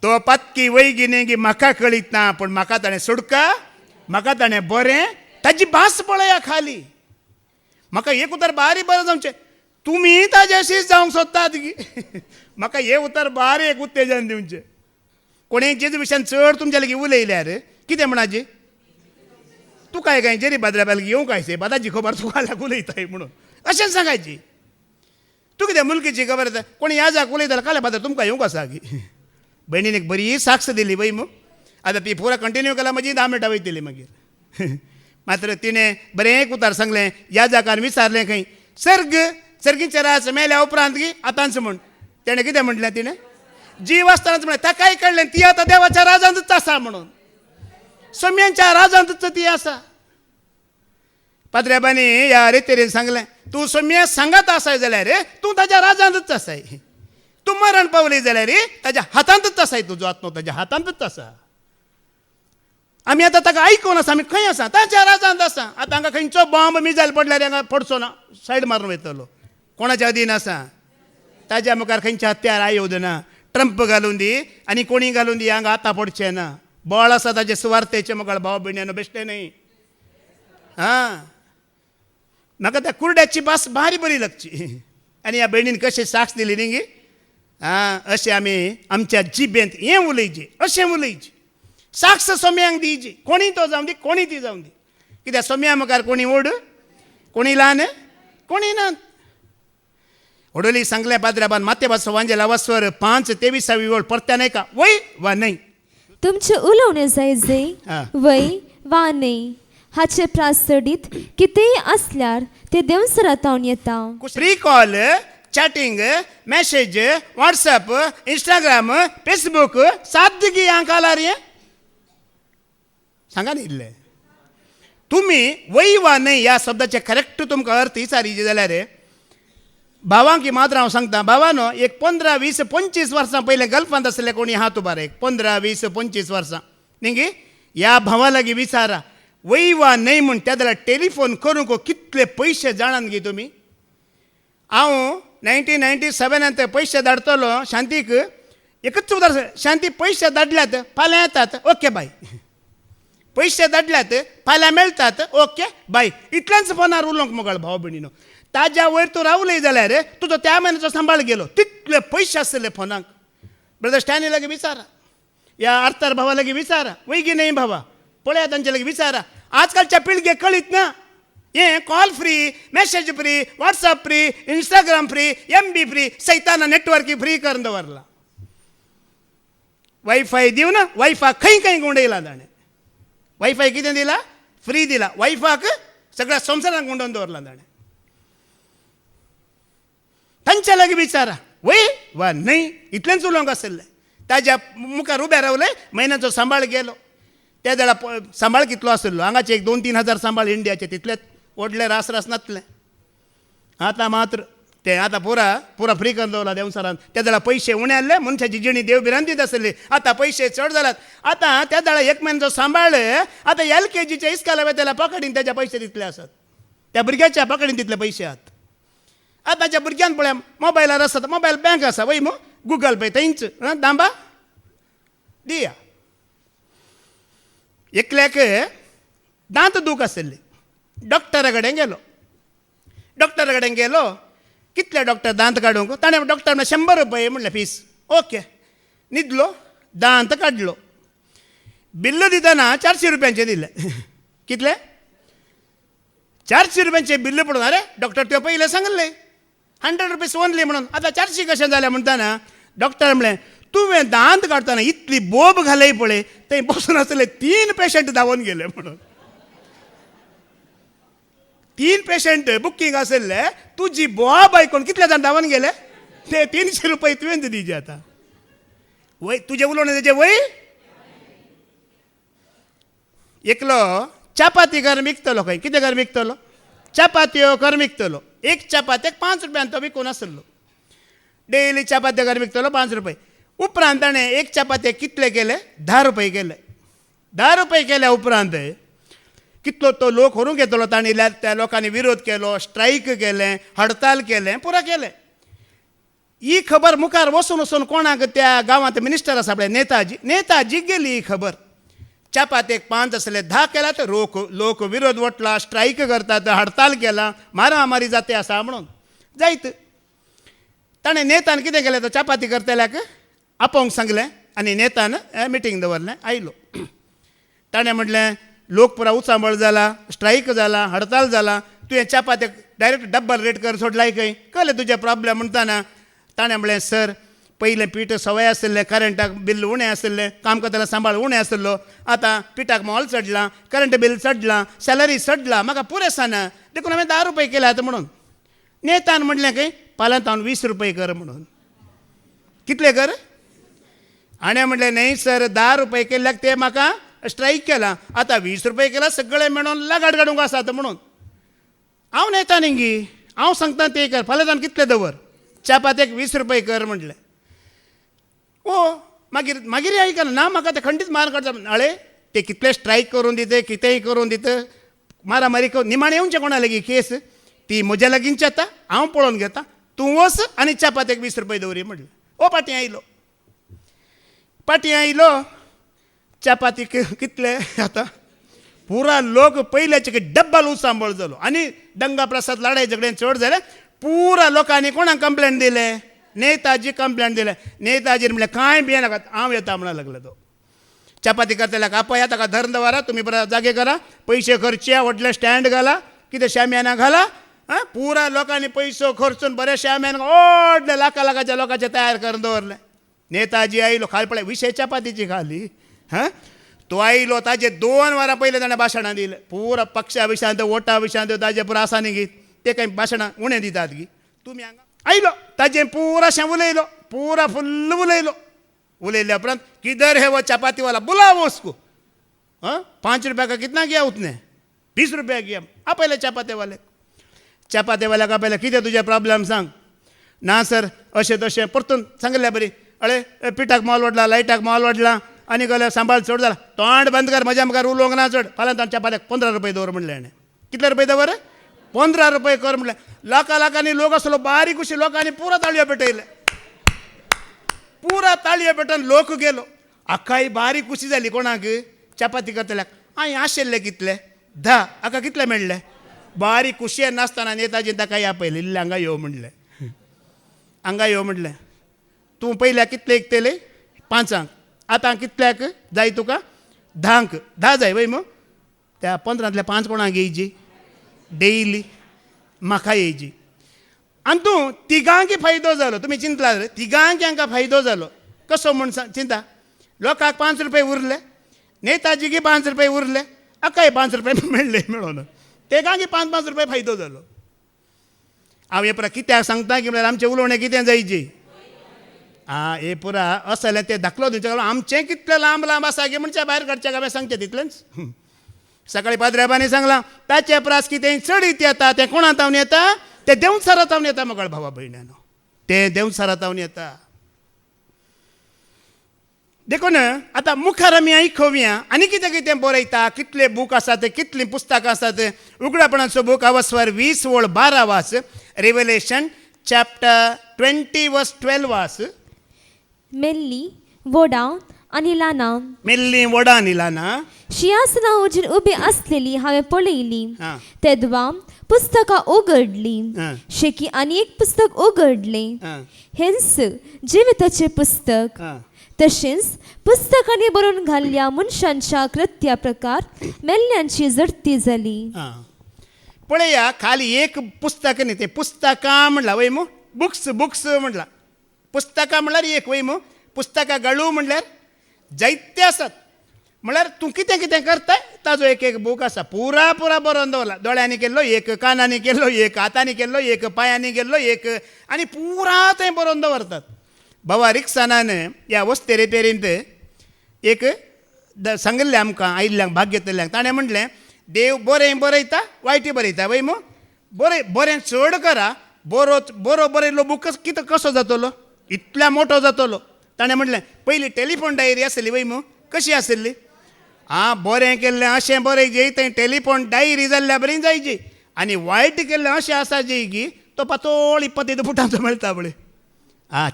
तो पातकी वैगिनी गी म्हाका कळीत ना पूण म्हाका ताणें सुडका, म्हाका ताणें बरें. ताजी भास पळया खाली. म्हाका एक उतर बारी बरें जावचें. तुमी ताज्याशीच जावंक सोदतात गी. म्हाका हे उतर बारी एक उत्तेजन दिवचें. कोणें जेजू विशयान चड तुमच्या लागीं उलयल्यार कितें म्हणाजी? तू काय काय जरी बादऱ्याबाला येऊ काय से बादाची खबर तुका उलयताय म्हणून अशें सांगायची. तू कितें मुलकीची खबर येता कोणी याजाक उलयताला काल्या बादर तुमकां येवंक आसा की. बहिणीन एक बरी साक्ष दिली वय मग आतां ती पुरा कंटिन्यू केला म्हणजे 10 मिनटां वयतली मागीर. मात्र तिणें बरें उतार सांगलें याजाकान विचारलें खंय सर्गीच्या रास मेल्या उपरांत गी आतांच म्हण. तेणें कितें म्हटलें तिणें जीव आसतनाच म्हळें ताकाय कळलें ती आतां देवाच्या राजांतच आसा म्हणून. सोम्यांच्या राजांतच ती आसा. पाद्र्याबानी ह्या रितीन सांगलें तूं सोम्या सांगात आसाय जाल्यार रे तूं ताच्या राजांतच आसाय. तूं मरण पावली जाल्यार रे ताच्या हातांतच आसाय. तुजो आत्मो ताच्या हातांतच आसा. आमी आतां ताका आयकून आसा आमी खंय आसा ताच्या राजांत आसा. आतां हांगा खंयचो बॉम्ब मिजायल पडल्यार हांगा पडचो ना सायड मारून वयतलो. कोणाच्या अधीन आसा ताच्या मुखार खंयचे हत्यार आयोद ना. ट्रंप घालून दी आनी कोणी घालून दी हांगा आतां पडचें ना. बळ आसा ताचे सुवार्थेचे मुखार भाव भयण्यान बेश्टे न्ही. हां म्हाका त्या कुर्ड्याची भास भारी बरी लागची. आनी ह्या भयणीन कशी साक्ष दिली न्ही गे. हां अशें आमी आमच्या जिबेंत हें उलयचें अशें उलयचें. साक्ष सोम्यांक दिवची कोणी तो जावं दी कोणी ती जावं दी. कित्याक सोम्या मुखार कोणी व्हड कोणी ल्हान कोणी ना. ओडोली सांगल्या पाद्र्याबान माथेबास वांजेला वास्वर 5:23 ओळ परत्यान का वय वा नाही. तुमचे उलोवणे जायजे हां. वय वा नाही हाचे प्रासडीत कितेंय असल्यार ते देवसरातावन येता. Free call chatting message WhatsApp Instagram Facebook साद्दगी हांकां आला रे. सांगा न्ही इल्लें. तुमी वय वा नाही ह्या शब्दाचे करेक्ट तुमकां अर्थ विचारीचे जाल्यार भावांक ही मात्र हांव सांगता. भावानो एक 15, 20, 25 वर्सां पयलें गल्फांत आसले कोणी हात उबार एक 15, 20, 25 वर्सां न्ही गे. ह्या भावा लागीं विचारा वय वा न्हय म्हूण त्या जाल्यार टेलिफोन करूंक कितले पयशे जाणान गे तुमी. हांव 1997 पयशे धाडटलो शांतीक एकच उदार शांती पयशे धाडल्यात फाल्यां येतात ओके बाय. पयशे धाडल्यात फाल्यां मेळटात ओके बाय. इतल्याच फोनार उलोवंक मोगळ भाव भयणीनो. ताज्या वयर तूं रावलय जाल्यार तुजो त्या म्हयन्याचो सांबाळ गेलो. तितले पयशे आसले फोनाक. ब्रदर स्टॅनी लागीं विचारा या आर्तार भावा लागीं विचारा वैगी नाही भावा पळया तांचे लागीं विचारा. आजकालच्या पिळगेक कळीत ना. हें call free message free WhatsApp free Instagram free MB free सैताना नेटवर्क फ्री करून दवरला. वायफाय दिवन वायफा खंय खंय गुंडयला ताणें. वायफाय कितें दिला फ्री दिला. वायफाक सगळ्या संवसाराक गुंडोवन दवरला ताणें. तांच्या लागीं विचारा वय वा न्हय इतलेंच उलोवंक आसलें. ताज्या मुखार उबें रावलें म्हयन्याचो सांबाळ गेलो. त्या वेळा सांबाळ कितलो आसलो हांगाचे एक 2-3 हजार सांबाळ इंडियाचे तितलेच व्हडले रास नासले. आतां मात्र ते आतां पुरा फ्री करून दवरला देवसरान. त्या वेळा पयशे उणे आसले मनशाची जिणी देव भिरांत दीत आसली. आतां पयशे चड जाल्यात. आतां त्या वेळा एक म्हयन्याचो सांबाळ आतां LKGच्या इस्काला वेताल्या पकडीन ताच्या पयशे तितले आसात. त्या भुरग्याच्या पकडीन तितले पयशे आसात. आतांच्या भुरग्यान पळया मोबायलार आसा मोबायल बँक आसा वय मो गुगल पे थंयच दांबा दिया. एकल्याक दांत दूख आसले. डॉक्टरा कडेन गेलो कितले डॉक्टर दांत काडूंक. ताणें डॉक्टर म्हणलें 100 रुपये म्हणलें फीस ओके. न्हिदलो दांत काडलो. बिल्ल दितना 400 रुपयांचे दिले. कितले 400 रुपयांचे बिल्ल पडून अरे डॉक्टर त्यो पयलें सांगले 100 रुपीज ओनली म्हणून. आतां 400 कशें जालें म्हणटाना डॉक्टर म्हणलें तुवें दांत काडटना इतली बोब घालय पळय थंय बसून आसले 3 पेशंट धांवून गेले म्हणून. 3 पेशंट बुकींग आसले. तुजी बोब आयकून कितले जाण धांवून गेले. ते 300 रुपये तुवें दिवचे. आतां वय तुजें उलोवणें तेजें वय. एकलो चापाती कर विकतलो खंय. कितें कर विकतलो चापात्यो कर विकतलो. एक चपात्याक 5 रुपयान तो विकून आसलो. डेली चपात्यो कर विकतलो 5 रुपये. उपरांत ताणें एक चपात्याक कितले केले 10 रुपये केले. 10 रुपये केल्या उपरांत कितलो तो लोक व्हरूंक घेतलो. तांणी त्या लोकांनी विरोध केलो स्ट्रायक केलें हडताल केलें पुरा केलें. ही खबर मुखार वचून कोणाक त्या गांवांत मिनिस्टर आसा पळय नेताजीक गेली ही खबर. चपात्याक 5 आसले 10 केला तर लोक विरोध वटला स्ट्रायक करतात हडताल केला मारामारी जाते आसा म्हणून जायत. ताणें नेतान कितें केलें तो चपाती करतल्याक आपोवंक सांगलें आनी नेतान मिटींग दवरलें आयलो. ताणें म्हटलें लोक पुरा उचांबळ जाला, स्ट्राईक जाला, हडताल जाला, तुवें चापात्याक डायरेक्ट डब्बल रेट कर सोडलाय खंय, कळ्ळें तुजें प्रॉब्लेम म्हणटाना ताणें म्हणलें सर पयलें पीठ सवय आसलें, करंटाक बिल उणें आसलें, काम करताना सांबाळ उणें आसलो, आतां पिठाक मोल चडलां, करंट बिल चडलां, सॅलरी चडला, म्हाका पुरेसाना, देखून हांवें 10 रुपये केले आतां म्हणून. नेतान म्हणलें खंय फाल्यां हांव 20 रुपये कर म्हणून. कितले कर? हाणें म्हणलें न्हय सर 10 रुपये केल्याक ते म्हाका स्ट्राईक केला, आतां 20 रुपये केला सगळें मेळून लागाड काडूंक आसा म्हणून. हांव नेता न्ही, हांव सांगता ते कर, फाल्यां जावन कितले दवर, चापात्याक 20 रुपये कर म्हटलें. ओ मागीर मागीर आयकना ना, म्हाका ते खंडीत मार काडटा. अळे ते कितले स्ट्राईक करून दिते, कितेंय करून दित, मारामारी करून निमाणे येवचें कोणा लागीं केस, ती म्हज्या लागींची आतां, हांव पळोवन घेता, तूं वच आनी चापात्याक 20 रुपये दवरी म्हटलें. ओ पाटी आयलो, चापाती कितले आतां पुरा लोक पयल्याचे डब्बल उसांबळ जालो आनी दंगा प्रसाद लढाई झगडे चड जाले. पुरा लोकांनी कोणाक कंप्लेंट दिले? नेताजी कंप्लेंट दिले. नेताजीन म्हणलें कांय भिये नाका, हांव येता म्हणून लागलो तो. चपाती करतल्याक आपया ताका धरून दवरा, तुमी बरा जागे करा, पयशे खर्चे, व्हडले स्टँड घाला, कितें शामियाना घाला. पुरा लोकांनी पयसो खर्चून बरे शामियान व्हडले लाखाच्या लोकांचे तयार करून दवरले. नेताजी आयलो, खाली पळय विशय चपातीची खाली. तो आयलो, ताजे 2 वरां पयलीं ताणें भाशणां दिलें, पुरा पक्षा विशांत, वोटा विशांत, ताजे पुरा आसा न्ही गीत, ते कांय भाशणां उणें दितात गी. तुमी हांगा आयलो, ताजें पुराशें उलयलो, पुरा फुल्ल उलयल्या उपरांत किधर है वो चपाती वाला, बुलाओ उसको. 5 रुपया का कितना गया उसने? 20 रुपया गया. आपयले चपाते वाल्याक आपयले, कितें तुजें प्रॉब्लेम सांग. ना सर अशें तशें परतून सांगल्या बरी. अळे पिठाक मोल वाडला, लायटाक मोल वाडला, आनी गले सांबाळ चड जाला, तोंड बंद कर, म्हज्या मुखार उलोवंक ना चड. फाल्यां ताणें चपात्याक 15 रुपये दवर म्हणलें. हाणें कितले रुपये दवर? 15 रुपये कर म्हणलें. लाखांनी लोक आसलो, बारीक अशी लोकांनी पुरा ताळयो पेटयले, पुरा ताळयो पेटोवन लोक गेलो. आख्खाय बारीक खुशी जाली. कोणाक? चपाती करतल्याक. हांवें आशिल्ले कितले 10, हाका कितले मेळ्ळे? बारीक खुशयेन नासतना नेताजीन ताका आपयले, इल्ले हांगा यो म्हणलें. हांगा यो म्हणलें. तूं पयल्या कितले विकतले? 5. आतां कितल्याक जाय तुका? 10. 10 जाय वय मग. त्या 15तले 5 कोणाक येयची? डेली म्हाका येयची. आनी तूं तिगांकी फायदो जालो. तुमी चिंतला तिगांकी हांकां फायदो जालो कसो म्हूण चिंता. लोकांक 5 रुपये उरले, नेताजीकी 5 रुपये उरले, हाकाय 5 रुपये मेळ्ळे मेळोन. तेगांकी 5-5 रुपये फायदो जालो. हांव हे पुरा कित्याक सांगता की म्हळ्यार आमचें उलोवणें कितें जायचें. हे पुरा असलें ते धाकलो दिवचे आमचें कितलें लांब लांब आसा गे म्हणचे भायर काडचें हांवें सांगचें तितलेंच. सकाळी पाद्रेबांनी सांगलां ताचे प्रास कितें चडीत येता, तें कोणातावन येता? ते देंवचारातावन येता. मोगळ भावा भयण्यानो, ते देंवचारातावन येता. देखून आतां मुखार आमी आयकोवया आनी कितें कितें बरयता, कितले बूक आसात, कितलीं पुस्तकां आसात. उगडापणाचो बूक आवास्वर 20:12 वाच. रेवलेशन चॅप्टर 20:12 वाच. मेल्ली वोडा आनी ल्हाना, मेल्लीं वोडां आनी ल्हानां शिंयासनां उजीर उबी आसलेली हांवें पळयली. हां. तेदवा पुस्तकां उगडली, शेकी आनी एक पुस्तक उगडलें. हेंच जिविताचें पुस्तक. तशेंच पुस्तकांनी बरोवन घाल्ल्या मनशांच्या कृत्या प्रकार मेल्ल्यांची जडती जाली. पळया, खाली एक पुस्तक न्ही, ते पुस्तकां म्हणला वय मू. बुक्स म्हणला. पुस्तकां म्हणल्यार एक वय मू. पुस्तकां गळू म्हणल्यार जायते आसात. म्हणल्यार तूं कितें कितें करताय ताजो एक एक बूक आसा. पुरा बरोवन दवरला. दोळ्यांनी केल्लो एक, कानांनी केल्लो एक, हातांनी केल्लो एक, पांयांनी केल्लो एक, आनी पुरा थंय बरोवन दवरतात. बाबा रिक्सानान ह्या वस्ते रिपेरींत एक सांगलें आमकां आयिल्ल्यांक भाग घेतल्ल्यांक. ताणें म्हणलें देव बरें बरयता, वायटी बरयता वय मू. बरें चड करा. बरो बरयल्लो बूक कितें कसो जातलो? इतल्या मोठो जातलो. ताणें म्हणलें पयलीं टेलिफोन डायरी आसली वय मू. कशी आसली? बरें केल्लें अशें बरयचें, थंय टेलिफोन डायरी जाल्ल्या बरी जायची. आनी वायट केल्लें अशें आसाची की तो पातोळ 25 फुटांचो मेळटा पळय.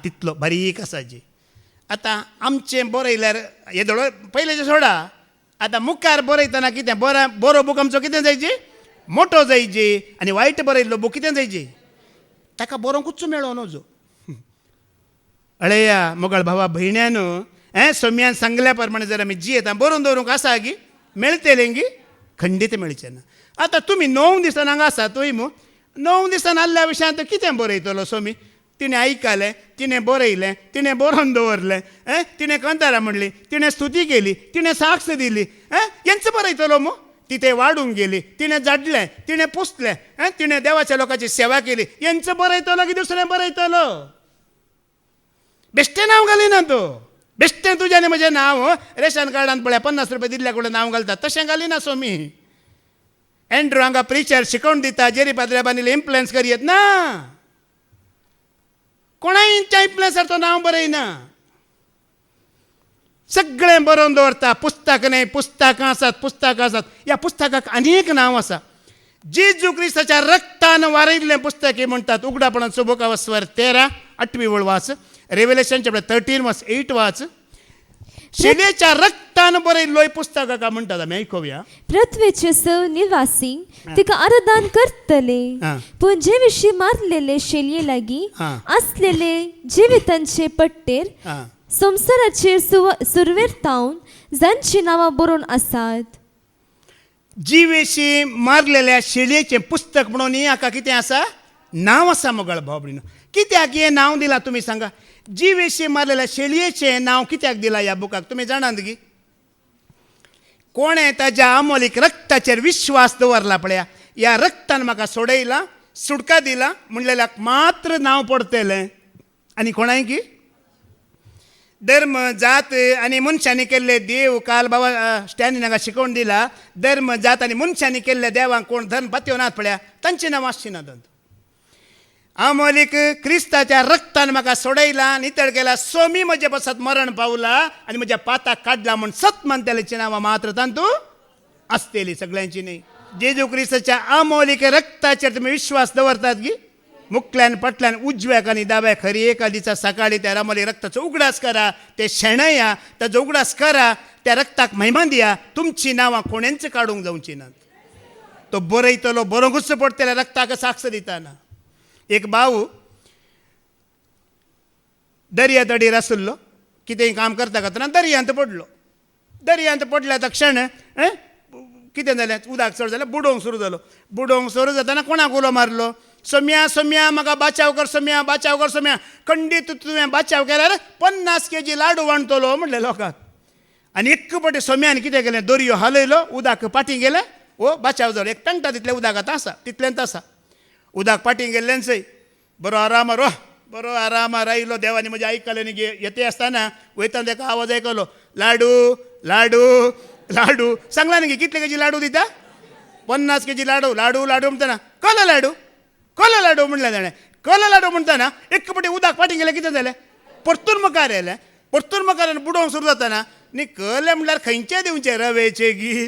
तितलो बारीक आसाची. आतां आमचें बरयल्यार हे धडो पयलेचें सोडा. आतां मुखार बरयतना कितें बरो बूक आमचो कितें जायची? मोठो जायची. आनी वायट बरयल्लो बूक कितें जायची? ताका बरोवंकूच मेळो नजो. अळया मोगळ भावा भयण्यानो, सोम्यान सांगल्या प्रमाणे जर आमी जियेता बरोवन दवरूंक आसा गी, मेळटलें गी. खंडीत मेळचें ना. आतां तुमी 9 दिसान हांगा आसा थंय मू 9 दिसान आसल्या विशयांत कितें बरयतलो सोमी? तिणें आयकलें, तिणें बरयलें, तिणें बरोवन दवरलें, तिणें कंतारां म्हणली, तिणें स्तुती केली, तिणें साक्ष दिली, हेंच बरयतलो मू? तिथे वाडूंक गेली, तिणें जाडलें, तिणें पुसलें, तिणें देवाच्या लोकांची सेवा केली, हेंच बरयतलो की दुसरें बरयतलो? बेश्टें नांव घालिना तो. बेश्टें तुजें आनी म्हजें नांव रेशन कार्डान पळय 50 रुपया दिल्ल्या कडेन नांव घालता तशें घालिना सोमी. एंड्रू हांगा प्रिचर शिकोवन दिता, जेरी पाद्र्या बांदिल्ले इन्फ्लुएन्स करीत ना. कोणाच्या इन्फ्लुएन्सार नांव बरयना. सगळें बरोवन दवरता. पुस्तक न्हय, पुस्तकां आसात. ह्या पुस्तकाक अनेक नांव आसा. जेजू क्रिस्ताच्या रक्तान वारयल्लें पुस्तक हें म्हणटात. उगडापणाचो बुकावस्वर 13 8वी वळ वाच. रेव्हेलेशन चॅप्टर 13 वर्स 8 वाच. शेलेच्या रक्तान बरयल्लो पुस्तकाक म्हणटात. आमी आयकुया. पृथ्वीचे निवासी तिका आराधन करतले, पण जे विशीं मारलेले शेलये लागीं असलेले जिवितांचे पट्टेर संसाराचेर सुरवेरतावन जांची नांवां बरोवन आसात. जिवेशी मारलेल्या शेळयेचें पुस्तक म्हणून हाका कितें आसा? नांव आसा मोगळ भाव भयणीनो. कित्याक हें नांव दिलां तुमी सांगा? जिवेशी मारलेल्या शेळयेचें नांव कित्याक दिलां ह्या बुकाक तुमी जाणात गी? कोणें ताच्या अमोलीक रक्ताचेर विश्वास दवरला पळया, ह्या रक्तान म्हाका सोडयला, सुटका दिला म्हणलेल्याक मात्र नांव पडटलें. आनी कोणाय की धर्म, जात आनी मनशांनी केल्ले देव, काल बाबा स्टॅनीन हांगा शिकोवन दिला, धर्म, जात आनी मनशांनी केल्ले देवांक कोण धर्म पातयो नात पळया तांची नांवां आसची नात. अमोलीक क्रिस्ताच्या रक्तान म्हाका सोडयला, नितळ केला, सोमी म्हजे बसत मरण पावला आनी म्हज्या पाताक काडला म्हूण सत म्हणटल्याची नांवां मात्र तांतू आसतली, सगळ्यांची न्ही. जेजू क्रिस्ताच्या अमोलीक रक्ताचेर तुमी विश्वास दवरतात की? मुखल्यान पटल्यान उजव्याक आनी दाव्याक खरी एका दिसा सकाळी त्या अमोलीक रक्ताचो उगडास करा, ते शेणया, ताचो उगडास करा, त्या रक्ताक महिमा दिया. तुमची नांवां कोणेंच काडूंक जावची नात. तो बरयतलो, बरोवंकच पडटलें रक्ताक साक्ष दिताना. एक भाऊ दर्या तडीर आसलो, कितेंय काम करता करतना दर्यांत पडलो. दर्यांत पडल्या तक्षण कितें जालें? उदक चड जाल्यार बुडोवंक सुरू जालो. बुडोवंक सुरू जाताना कोणाक उलो मारलो? सोम्या, सोम्या, म्हाका बाचाव कर सोम्या, बाचाव कर सोम्या. खंडीत तुवें बाचाव केल्यार 50 kg लाडू वांटतलो म्हणलें लोकांक. आनी एक पटी सोम्यान कितें केलें? दर्यो हालयलो, उदक फाटीं गेलें, वो बाचाव जालो. एक पेंटा तितलें उदक आतां आसा, तितल्यांत आसा. उदक फाटीं गेल्ल्यानचंय बरो आरामार बरो आरामार आयलो. देवानी म्हजें आयकलें न्ही. येते आसतना वयताना ताका आवाज आयकलो, लाडू लाडू लाडू. सांगला न्ही कितले केजी लाडू दिता? 50 kg लाडू. लाडू लाडू म्हणटाना कलो लाडू, कलो लाडू म्हणलें ताणें. कलो लाडू म्हणटाना एक पटी उदक फाटीं गेलें. कितें जालें? परतून मुखार येलें. परतून मुखार बुडोवंक सुरू जाताना न्ही कले म्हणल्यार खंयचे दिवचे? रव्याचे गी,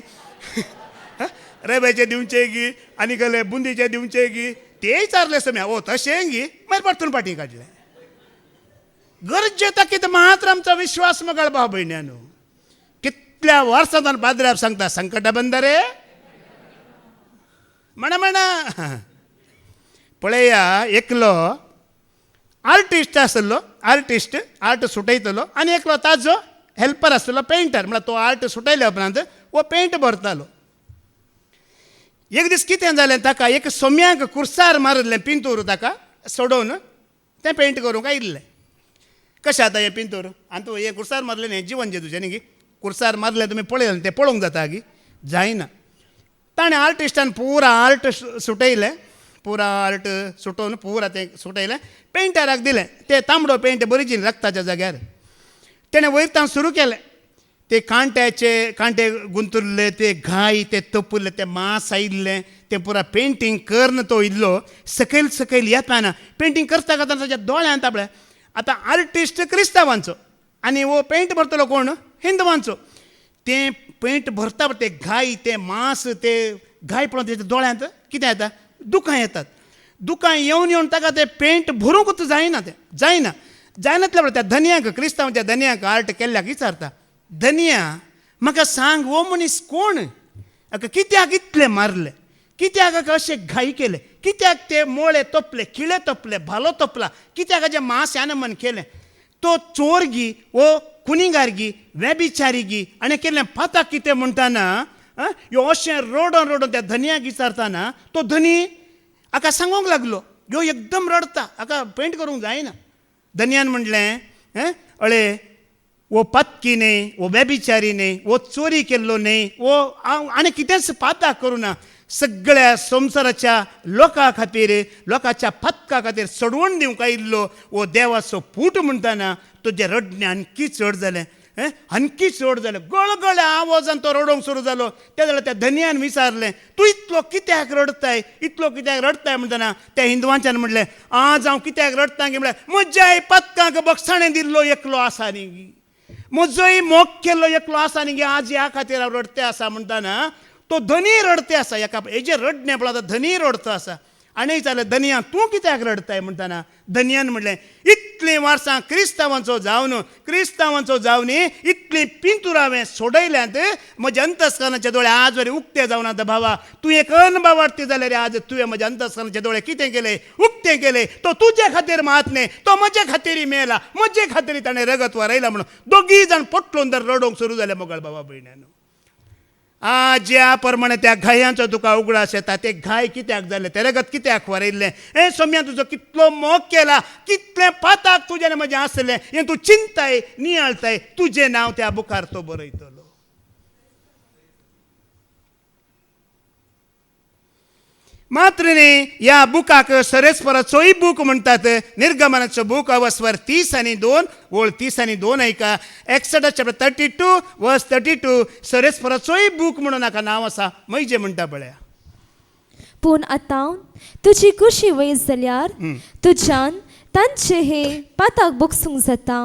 रव्याचे दिवचे गी, आनी गले बुंदीचे दिवचे गी. ते विचारले सोम्या. ओ तशें गी. मागीर परतून फाटीं काडलें. गरजेता कितें मात्र आमचो विश्वास मगळ भाव भयण्यानो. कितल्या वर्सांतल्यान पाद्र्यार सांगता संकट बंद रे म्हणा. पळया, एकलो आर्टिस्ट आसलो, आर्ट सुटयतलो, आनी एकलो ताजो हेल्पर आसलो, पेंटर. म्हळ्यार तो आर्ट सुटयल्या उपरांत वो पेंट भरतालो. एक दीस कितें जालें, ताका एक सोम्याक कुर्सार मारलें पिंतूर ताका सोडोवन तें पेंट करूंक आयिल्लें. कशें आतां हें पिंतूर? आनी तूं हें कुर्सार मारलें न्ही, जिवन जें तुजें न्ही गी. कुर्सार मारलें तुमी पळयलें, तें पळोवंक जाता गी? जायना. ताणें आर्टिस्टान पुरा आर्ट सुटयलें, पुरा आर्ट सुटोवन पुरा तें सुटयलें, पेंटराक दिलें. तें तांबडो पेंट बरीचीन रक्ताच्या जाग्यार. तेणें वयरतावन सुरू केलें. ते कांटे गुंतुरले, ते घाय, ते तपले, ते मांस आयिल्लें, तें पुरा पेंटींग करन तो इल्लो सकयल सकयल येताना पेंटींग करता करता ताच्या दोळ्यांत आपल्या. आतां आर्टिस्ट क्रिस्तांवांचो आनी वो पेंट भरतलो कोण? हिंदवांचो. तें पेंट भरता ते घाय, ते मांस, ते घाय पळोवन तेच्या दोळ्यांत कितें येता? दुकां येतात. दुकां येवन येवन ताका ते पेंट भरूंकूच जायना. तें जायनातल्या त्या धन्याक, क्रिस्तांवाच्या धन्याक आर्ट केल्ल्याक विचारता, धन्या म्हाका सांग, हो मनीस कोण? हाका कित्याक इतलें मारलें? कित्याक हाका अशें घाई केलें? कित्याक ते मोळे तोपले, किळे तोपले, भालो तोपला? कित्याक हाजें मांस यानमन केलें? तो चोर गी, वो कुनिगार गी, वेबिचारी गी, आनी केल्लें पाताक कितें म्हणटाना ह्यो अशें रडोन रडोन त्या धनयाक विचारतना तो धनी हाका सांगूंक लागलो ह्यो एकदम रडता हाका पेंट करूंक जायना. धनयान म्हणलें अळे वो पत्की न्ही, वो बेबिचारी न्ही, वो चोरी केल्लो न्ही, वो आनी कितेंच पातक करूं ना. सगळ्या संवसाराच्या लोकां खातीर लोकांच्या पथका खातीर सोडवण दिवंक आयिल्लो वो देवाचो पूत म्हणटाना तुजें रडणें आणकी चड जालें. आणकी चड जालें. गळगळ्या आवाजान तो रडोंक सुरू जालो. त्या जाल्यार त्या धनयान विचारलें तूं इतलो कित्याक रडताय, इतलो कित्याक रडताय म्हणटना त्या हिंदवांच्यान म्हणलें आज हांव कित्याक रडतां गे म्हळ्यार म्हज्याय पथकांक बक्षाणें दिल्लो एकलो आसा न्ही, म्हजोय मोग केल्लो एकलो आसा न्ही गे, आज ह्या खातीर हांव रडतें आसा म्हणटाना तो धनी रडते आसा. हेजे रडणें पळय धनी रडतो आसा. आनी विचारलें धनया तूं कित्याक रडताय म्हणटाना धनयान म्हणलें इतलीं वर्सां क्रिस्तांवांचो जावन इतलीं पिंतूर हांवें सोडयल्यांत म्हज्या अंतस्करणाचे दोळे आज वरी उक्ते जावं नात भावा. तूं एक अनभावार्थी जाल्यार आज तुवें म्हज्या अंतस्करणाचे दोळे कितें केले, उक्ते केले. तो तुजे खातीर मात न्ही, तो म्हजे खातीर मेला, म्हजे खातीर ताणें रगत वरयलां म्हणून दोगी जाण पटलून तर रडोंक सुरू जाले मोगाळ भावा भयण्यान. ज्या प्रमाणे त्या घायांचो तुका उगडास येता ते घाय कित्याक जाले, ते रगत कित्याक वरयल्लें. हे सोम्या तुजो कितलो मोग केला, कितलें पाताक तुजें म्हजें आसलें हें तूं चिंताय नियाळताय. तुजें नांव त्या बुकार तो बरयतलो. मात्र न्ही ह्या बुकाक सरेस्पराचोय बूक म्हणटात. निर्गमनाचो बूक अवस्वर 30 आनी 2 ओळ 30 आनी 2 ऐका. एक्सोडस चॅप्टर 32 वर्स 32 सरेस्पराचोय बूक म्हणून हाका नांव आसा. मैजे म्हणटा पळया. पूण आतां तुजी कुशी वयस जाल्यार तुज्यान तांचे हे पाताक बगसूंक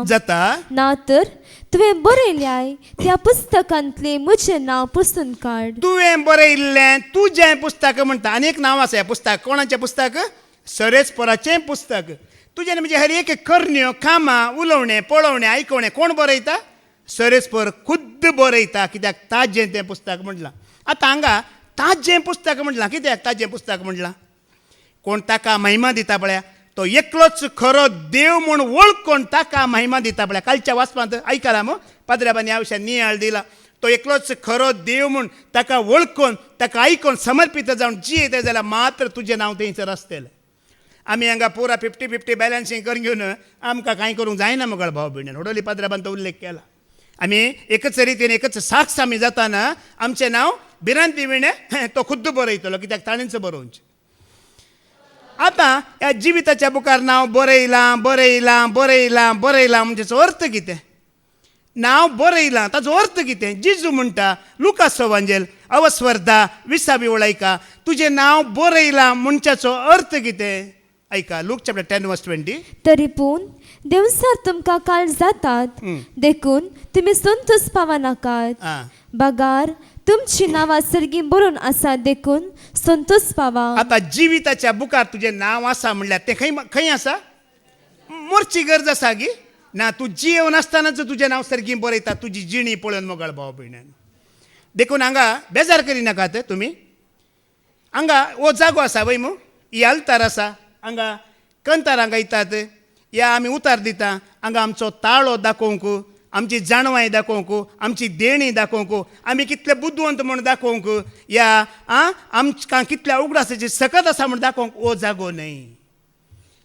जाता ना तर तुवें बरयल्याय त्या पुस्तकांतले म्हजें नांव पुसून काड. तुवें बरयल्लें तुजें पुस्तक म्हणटा. आनी एक नांव आसा ह्या पुस्तक. कोणाचें पुस्तक? सरेस्पराचें पुस्तक. तुजें म्हणजे हर एक करण्यो कामां उलोवणें पळोवणें आयकोवणें कोण बरयता? सरेस्पर खुद्द बरयता. कित्याक ताजें तें पुस्तक म्हटलां. आतां हांगा ताजें पुस्तक म्हटलां. कित्याक ताजें पुस्तक म्हटलां? कोण ताका महिमा दिता पळया तो एकलोच खरो देव म्हूण वळखून ताका महिमा दिता पळय. कालच्या वाचपांत आयकलां मो पाद्र्याबानी ह्या विशयान नियाळ दिला. तो एकलोच खरो देव म्हूण ताका वळखून ताका आयकून समर्पित जावन जियेता जाल्यार मात्र तुजें नांव थंयसर आसतलें. आमी हांगा पुरा 50-50 बॅलन्सींग करून घेवन आमकां कांय करूंक जायना मुगाळ भाव भयणीन. होडोली पाद्र्याबान तो उल्लेख केला. आमी एकच रितीन एकच साक्ष आमी जाताना आमचें नांव भिरांती विणे तो खुद्द बरयतलो. कित्याक ताणेंच बरोवचें. आतां ह्या जिविताच्या बुकार नांव बरयलां म्हणजेचो अर्थ कितें? नांव बरयलां ताचो अर्थ कितें? जेजू म्हणटा लुकास एवांजेल अवस्वर 10 20 ओळ ऐका. तुजें नांव बरयलां म्हणच्याचो अर्थ कितें? ऐका लूक चॅप्टर 10 वर्स 20. तरी पूण देवसार तुमकां काळ जातात देखून तुमी संतोष पावनाकात. बगार तुमची नांवां सर्गी बरोवन आसा देखून संतोष पावा. आतां जिविताच्या बुकार तुजें नांव आसा म्हणल्यार तें खंय आसा? मरची गरज आसा गी ना. तूं जियेव नासतनाच तुजें नांव सर्गी बरयता तुजी जिणी पळोवन मोगाळ भाव भयण्यान. देखून हांगा बेजार करिनाकात तुमी. हांगा हो जागो आसा वय मू ही आल्तार आसा. हांगा कंतार हांगा येतात. या आमी उतार दिता. हांगा आमचो ताळो दाखोवंक, आमची जाणवाय दाखोवंक, आमची देणी दाखोवंक, आमी कितले बुद्धवंत म्हूण दाखोवंक, या आमकां कितल्या उगडासाची सकत आसा म्हूण दाखोवंक हो जागो न्हय.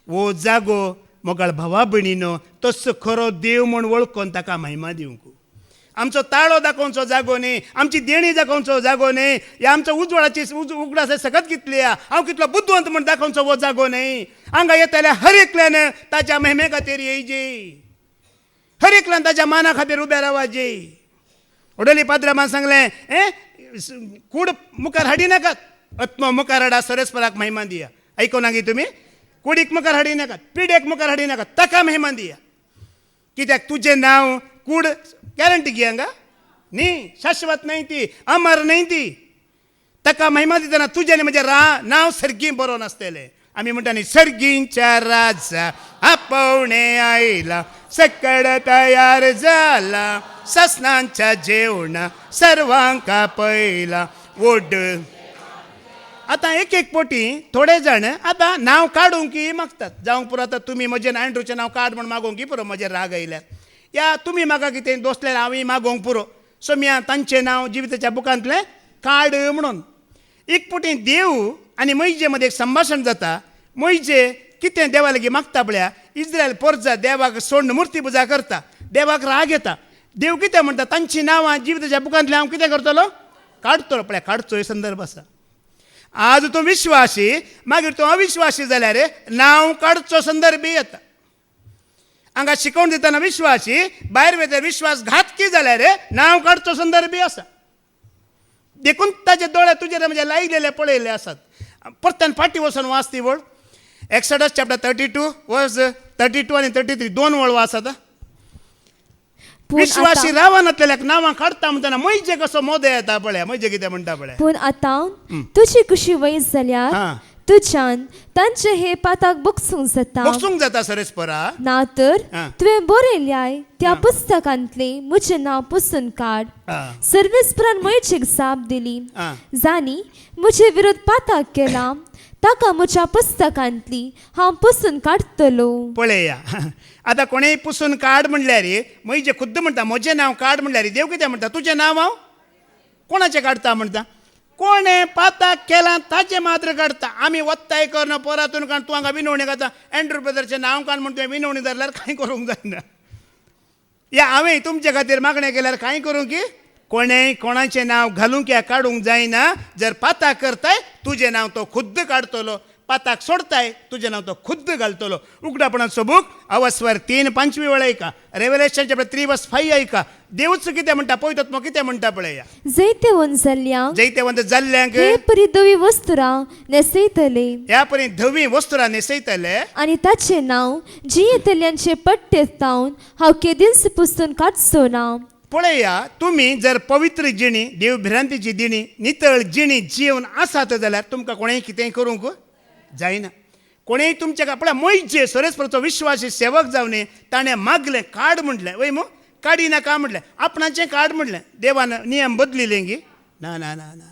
हो जागो मोगाळ भावा भयणीनो तसो खरो देव म्हूण वळखून ताका महिमा दिवंक. आमचो ताळो दाखोवचो जागो न्ही, आमची देणी दाखोवचो जागो न्ही, ह्या आमच्या उजवाडाची उगडास सकत कितली हांव कितलो बुद्धवंत म्हूण दाखोवचो हो जागो न्ही. हांगा येताल्या हर एकल्यान ताच्या महिमे खातीर येयजे, हर एकल्यान ताच्या माना खातीर उबे रावचे. ओडोली पाद्रामान सांगलें कूड मुखार हाडी नाकात, आत्मो मुखार हाडा, सरेस्पराक महिमा दिया. आयको ना गी तुमी? कुडीक मुखार हाडी नाकात, पिडेक मुखार हाडी नाकात, ताका महिमा दिया. कित्याक तुजें नांव कूड गॅरंटी घे हांगा न्ही, शाश्वत न्हय ती, अमर न्हय ती. ताका महिमा दितना तुजें आनी म्हजें नांव सर्गी बरोवन आसतलें. आमी म्हणटा न्ही सर्गींच्या राजा आपोवणे आयला, सकड तयार जाला, ससनांच्या जेवणा सर्वांक पयला ओड. आतां एक एक पोटी थोडे जाण आतां नांव काडूंक मागतात. जावंक पुरो आतां तुमी म्हजें एंड्रूचें नांव काड म्हूण मागोवंक पुरो म्हजें राग आयल्यार, या तुमी म्हाका कितें दोसल्यार हांवें मागोवंक पुरो. सो मी तांचें नांव जिविताच्या बुकांतलें काड म्हणून. एक पुटी देव आनी मैजे मध्ये एक संभाशण जाता. मैजे कितें देवा लागीं मागता पळया, इस्रायल पोरजा देवाक सोडून मुर्ती पुजा करता, देवाक राग येता. देव कितें म्हणटा, तांची नांवां जिविताच्या बुकांतली हांव कितें करतलो, काडटलो पळय. काडचो हे संदर्भ आसा. आज तूं विश्वासी, मागीर तूं अविश्वासी जाल्यार नांव काडचो संदर्भ येता. हांगा शिकोवन दितना विश्वासी, भायर वेतर विश्वासघातकी जाल्यार नांव काडचो संदर्भ आसा. देखून ताचे दोळे तुजेर म्हणजे लायलेले पळयले आसात. परतन फाटी वचून वाच ती वळ. एक्सोडस चॅप्टर 32 वर्स 32 आनी 33 दोन वळवा आसात. विश्वासी रावनातल्याक नांवां काडटा म्हणटना मैजे कसो मोदय येता पळया. मैजे कितें म्हणटा पळया. पूण आतां तुजी कुशी वयस जाल्यार तुज्यान तांचे हे पाताक बगसूंक जाता. बगसूंक जाता सरेस्परा. ना तर तुवें बरयल्याय त्या पुस्तकांतले म्हजें नांव पुसून काड. सर्वेस्परान मैजेक जाप दिली, जाणी म्हजे विरोध पाताक केला, ताका म्हज्या पुस्तकांतली हांव पुसून काडटलो. पळया, आतां कोणेय पुसून काड म्हणल्यार मैजे खुद्द म्हणटा म्हजें नांव काड म्हणल्यार देव कितें म्हणटा, तुजें नांव हांव कोणाचें काडटा म्हणटा. कोणें पाताक केलां ताचें मात्र काडटा. आमी वत्ताय करना पोरातून काण तूं हांगा विनवणी घाता, एंड्रू ब्रदरचें नांव काण म्हण तुवें विनवणी धरल्यार कांय करूंक जायना. या हांवें तुमचे खातीर मागणें केल्यार कांय करूंक की कोणेंय कोणाचें नांव घालूंक या काडूंक जायना. जर पाताक करताय तुजें नांव तो खुद्द काडटलो, पाताक सोडताय तुजें नांव तो खुद्द घालतलो. उगडापणाचो बूक अवस्वर 3:5 वेळ ऐका. रेव्हलेशन चॅप्टर 3 वर्स 5 ऐका. देवच कितें म्हणटा पळयतात कितें म्हणटा पळया. जैतेवंत जाल्ल्यांक हे परी धवी वस्त्रां नेसयतले, ह्या परी धवी वस्त्रां नेसयतले, आनी ताचें नांव जियेतल्यांचे पट्टे तावन हांव केदींच पुसून काडचो ना. पळया, तुम्ही जर पवित्र जिणी, देवभिरांतीची दिणी, नितळ जिणी जीवन आसात जाल्यार तुमकां कोणेंय कितेंय करूंक जायना. कोणेंय तुमच्या पळय मैजे सरेस्परचो विश्वासी सेवक जावन ताणें मागलें काड म्हटलें, वय मो काडी नाका म्हटलें, आपणाचें काड म्हटलें. देवान नियम बदलिले गी. ना ना ना ना,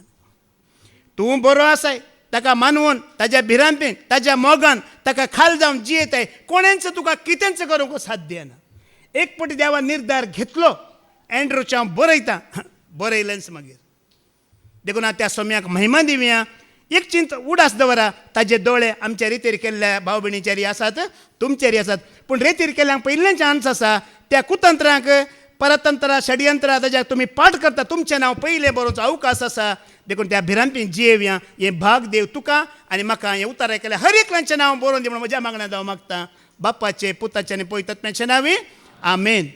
तूं बरो आसाय ताका मानवून, ताच्या भिरांतीन, ताच्या मोगान ताका खाल जावन जियेताय. कोणेंच तुका कितेंच करूंक साध्य ना. एक पटी देवान निर्धार घेतलो, एंड्रूच्या बरयता, बरयलेंच मागीर. देखून त्या सोम्याक महिमा दिवया. एक चिंत उडास दवरा, ताजे दोळे आमच्या रितीर केल्ल्या भाव भयणीचेर आसात, तुमचेर आसात. पूण रितीर केल्ल्यांक पयलें चान्स आसा त्या कुतंत्रांक, परतंत्रां, षडयंत्रां ताज्याक तुमी पाठ करता, तुमचें नांव पयलें बरोवचो अवकाश आसा. देखून त्या भिरांतीन जियेवया. हें भाग देव तुका आनी म्हाका हें उतार केल्या हर एकल्याचें नांव बरोवन दी म्हणून म्हज्या मागण्या हांव मागता. बापाचे, पुताचे आनी पवित्र आत्म्याचे नांवी आमेन.